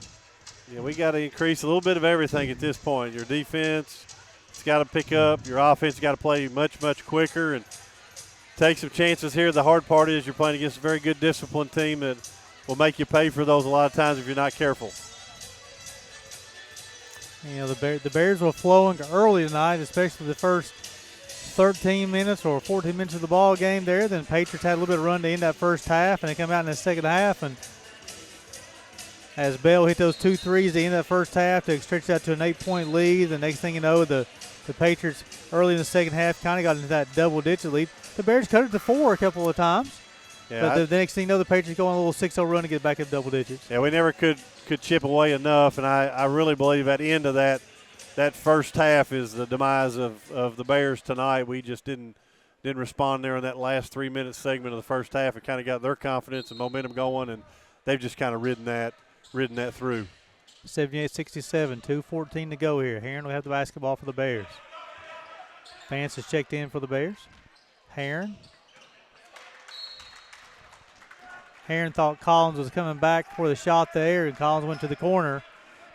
Yeah, we got to increase a little bit of everything at this point. Your defense, it's got to pick up. Your offense got to play much, much quicker and take some chances here. The hard part is you're playing against a very good disciplined team that will make you pay for those a lot of times if you're not careful. You know, the Bears were flowing early tonight, especially the first 13 minutes or 14 minutes of the ball game there. Then Patriots had a little bit of run to end that first half, and they come out in the second half. And as Bell hit those 2 threes to end that first half to stretch that to an 8-point lead, the next thing you know, the Patriots early in the second half kind of got into that double-digit lead. The Bears cut it to 4 a couple of times. Yeah, but the next thing you know, the Patriots go on a little 6-0 run to get back in double digits. Yeah, we never could chip away enough, and I really believe at the end of that first half is the demise of the Bears tonight. We just didn't respond there in that last 3-minute segment of the first half. It kind of got their confidence and momentum going, and they've just kind of ridden that through. 78-67, 2:14 to go here. Heron will have the basketball for the Bears. Vance is checked in for the Bears. Heron thought Collins was coming back for the shot there, and Collins went to the corner.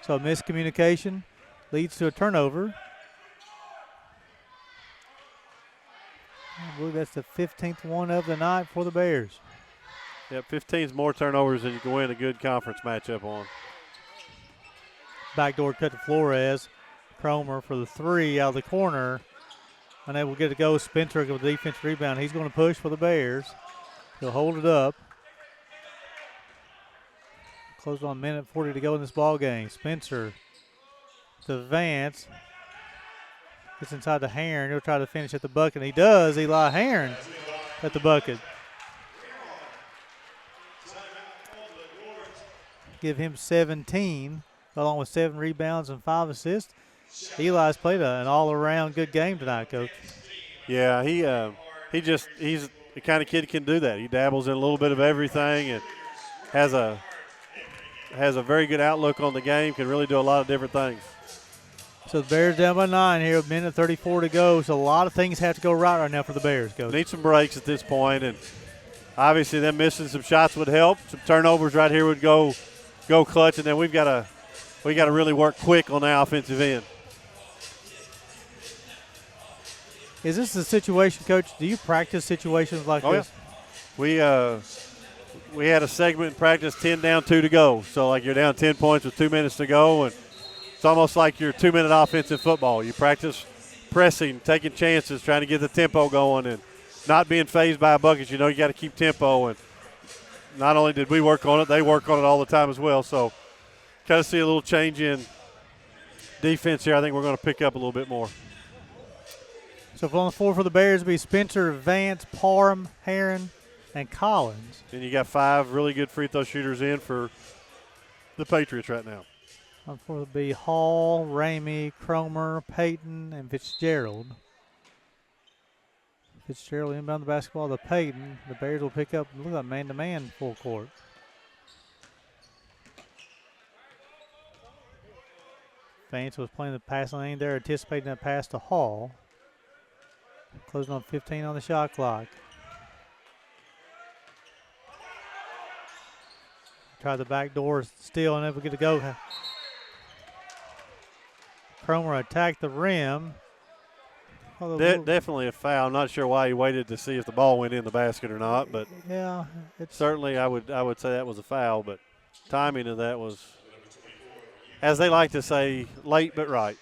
So miscommunication leads to a turnover. I believe that's the 15th one of the night for the Bears. Yeah, 15 more turnovers than you can win a good conference matchup on. Backdoor cut to Flores. Cromer for the 3 out of the corner. Unable to get it to go. Spencer with the defensive rebound. He's going to push for the Bears. He'll hold it up. Close on a minute 40 to go in this ball game. Spencer to Vance. Gets inside the Heron. He'll try to finish at the bucket. He does. Eli Heron at the bucket. Give him 17, along with 7 rebounds and 5 assists. Eli's played an all-around good game tonight, Coach. Yeah, he's the kind of kid who can do that. He dabbles in a little bit of everything and has a very good outlook on the game, can really do a lot of different things. So the Bears down by 9 here, a minute 34 to go. So a lot of things have to go right now for the Bears, Coach. Need some breaks at this point, and obviously them missing some shots would help. Some turnovers right here would go clutch, and then we got to really work quick on the offensive end. Is this the situation, Coach? Do you practice situations like this? Yeah. We had a segment in practice, 10 down, 2 to go. So, like, you're down 10 points with 2 minutes to go, and it's almost like your 2-minute offensive football. You practice pressing, taking chances, trying to get the tempo going, and not being fazed by a bucket. You know you got to keep tempo, and not only did we work on it, they work on it all the time as well. So, kind of see a little change in defense here. I think we're going to pick up a little bit more. So, on the floor for the Bears will be Spencer, Vance, Parham, Heron, and Collins. And you got 5 really good free throw shooters in for the Patriots right now. On the floor will be Hall, Ramey, Cromer, Payton, and Fitzgerald. Fitzgerald inbound the basketball to Payton. The Bears will pick up, look like man-to-man full court. Vance was playing the passing lane there, anticipating that pass to Hall. Closing on 15 on the shot clock. Try the back door, still unable to get to go. Cromer attacked the rim. Definitely a foul. I'm not sure why he waited to see if the ball went in the basket or not, but yeah, certainly I would say that was a foul. But timing of that was, as they like to say, late but right.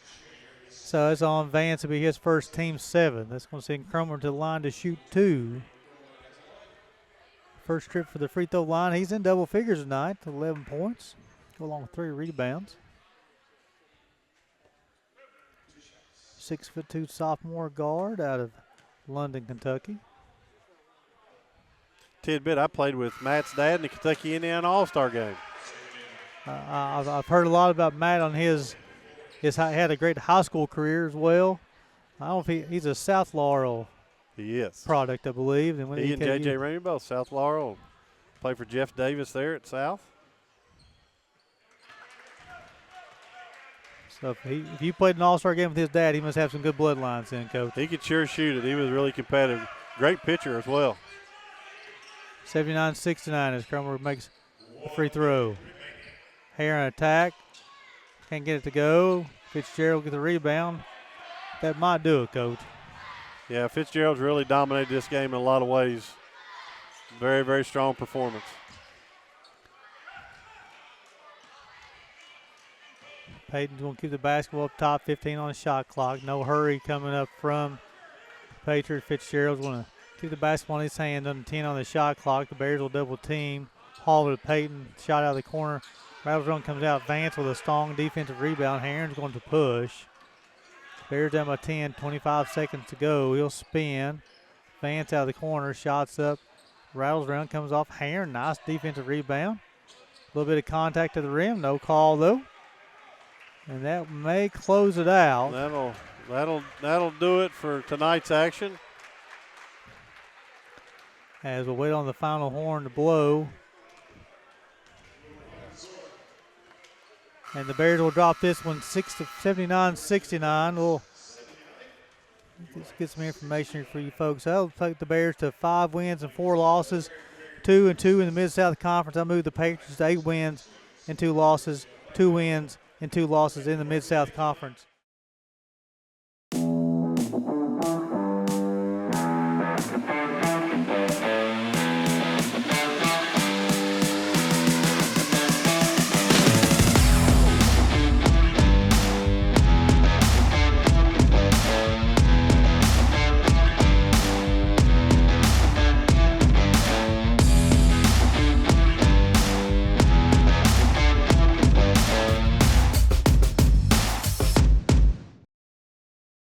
So it's on Vance to be his first team 7. That's going to send Cromer to the line to shoot 2. First trip for the free throw line. He's in double figures tonight, 11 points. Go along with 3 rebounds. 6'2" sophomore guard out of London, Kentucky. Tidbit, I played with Matt's dad in the Kentucky-Indiana All-Star game. I've heard a lot about Matt on his had a great high school career as well. I don't know if he's a South Laurel product, I believe. And he and J.J. Ramey both South Laurel. Played for Jeff Davis there at South. So if you played an all-star game with his dad, he must have some good bloodlines then, Coach. He could sure shoot it. He was really competitive. Great pitcher as well. 79-69 as Cumberland makes a free throw. Heron attack. Can't get it to go. Fitzgerald get the rebound. That might do it, Coach. Yeah, Fitzgerald's really dominated this game in a lot of ways. Very, very strong performance. Peyton's going to keep the basketball up top, 15 on the shot clock. No hurry coming up from Patriots. Fitzgerald's going to keep the basketball in his hand, under 10 on the shot clock. The Bears will double team. Hall to Peyton, shot out of the corner. Rattles run comes out. Vance with a strong defensive rebound. Heron's going to push. Bears down by 10, 25 seconds to go. He'll spin. Vance out of the corner, shots up. Rattles run comes off Heron. Nice defensive rebound. A little bit of contact to the rim. No call, though. And that may close it out. That'll do it for tonight's action. As we'll wait on the final horn to blow. And the Bears will drop this one 79-69. We'll just get some information for you folks. That'll take the Bears to 5 wins and 4 losses, 2-2 in the Mid-South Conference. I'll move the Patriots to 8 wins and 2 losses, 2 wins and 2 losses in the Mid-South Conference.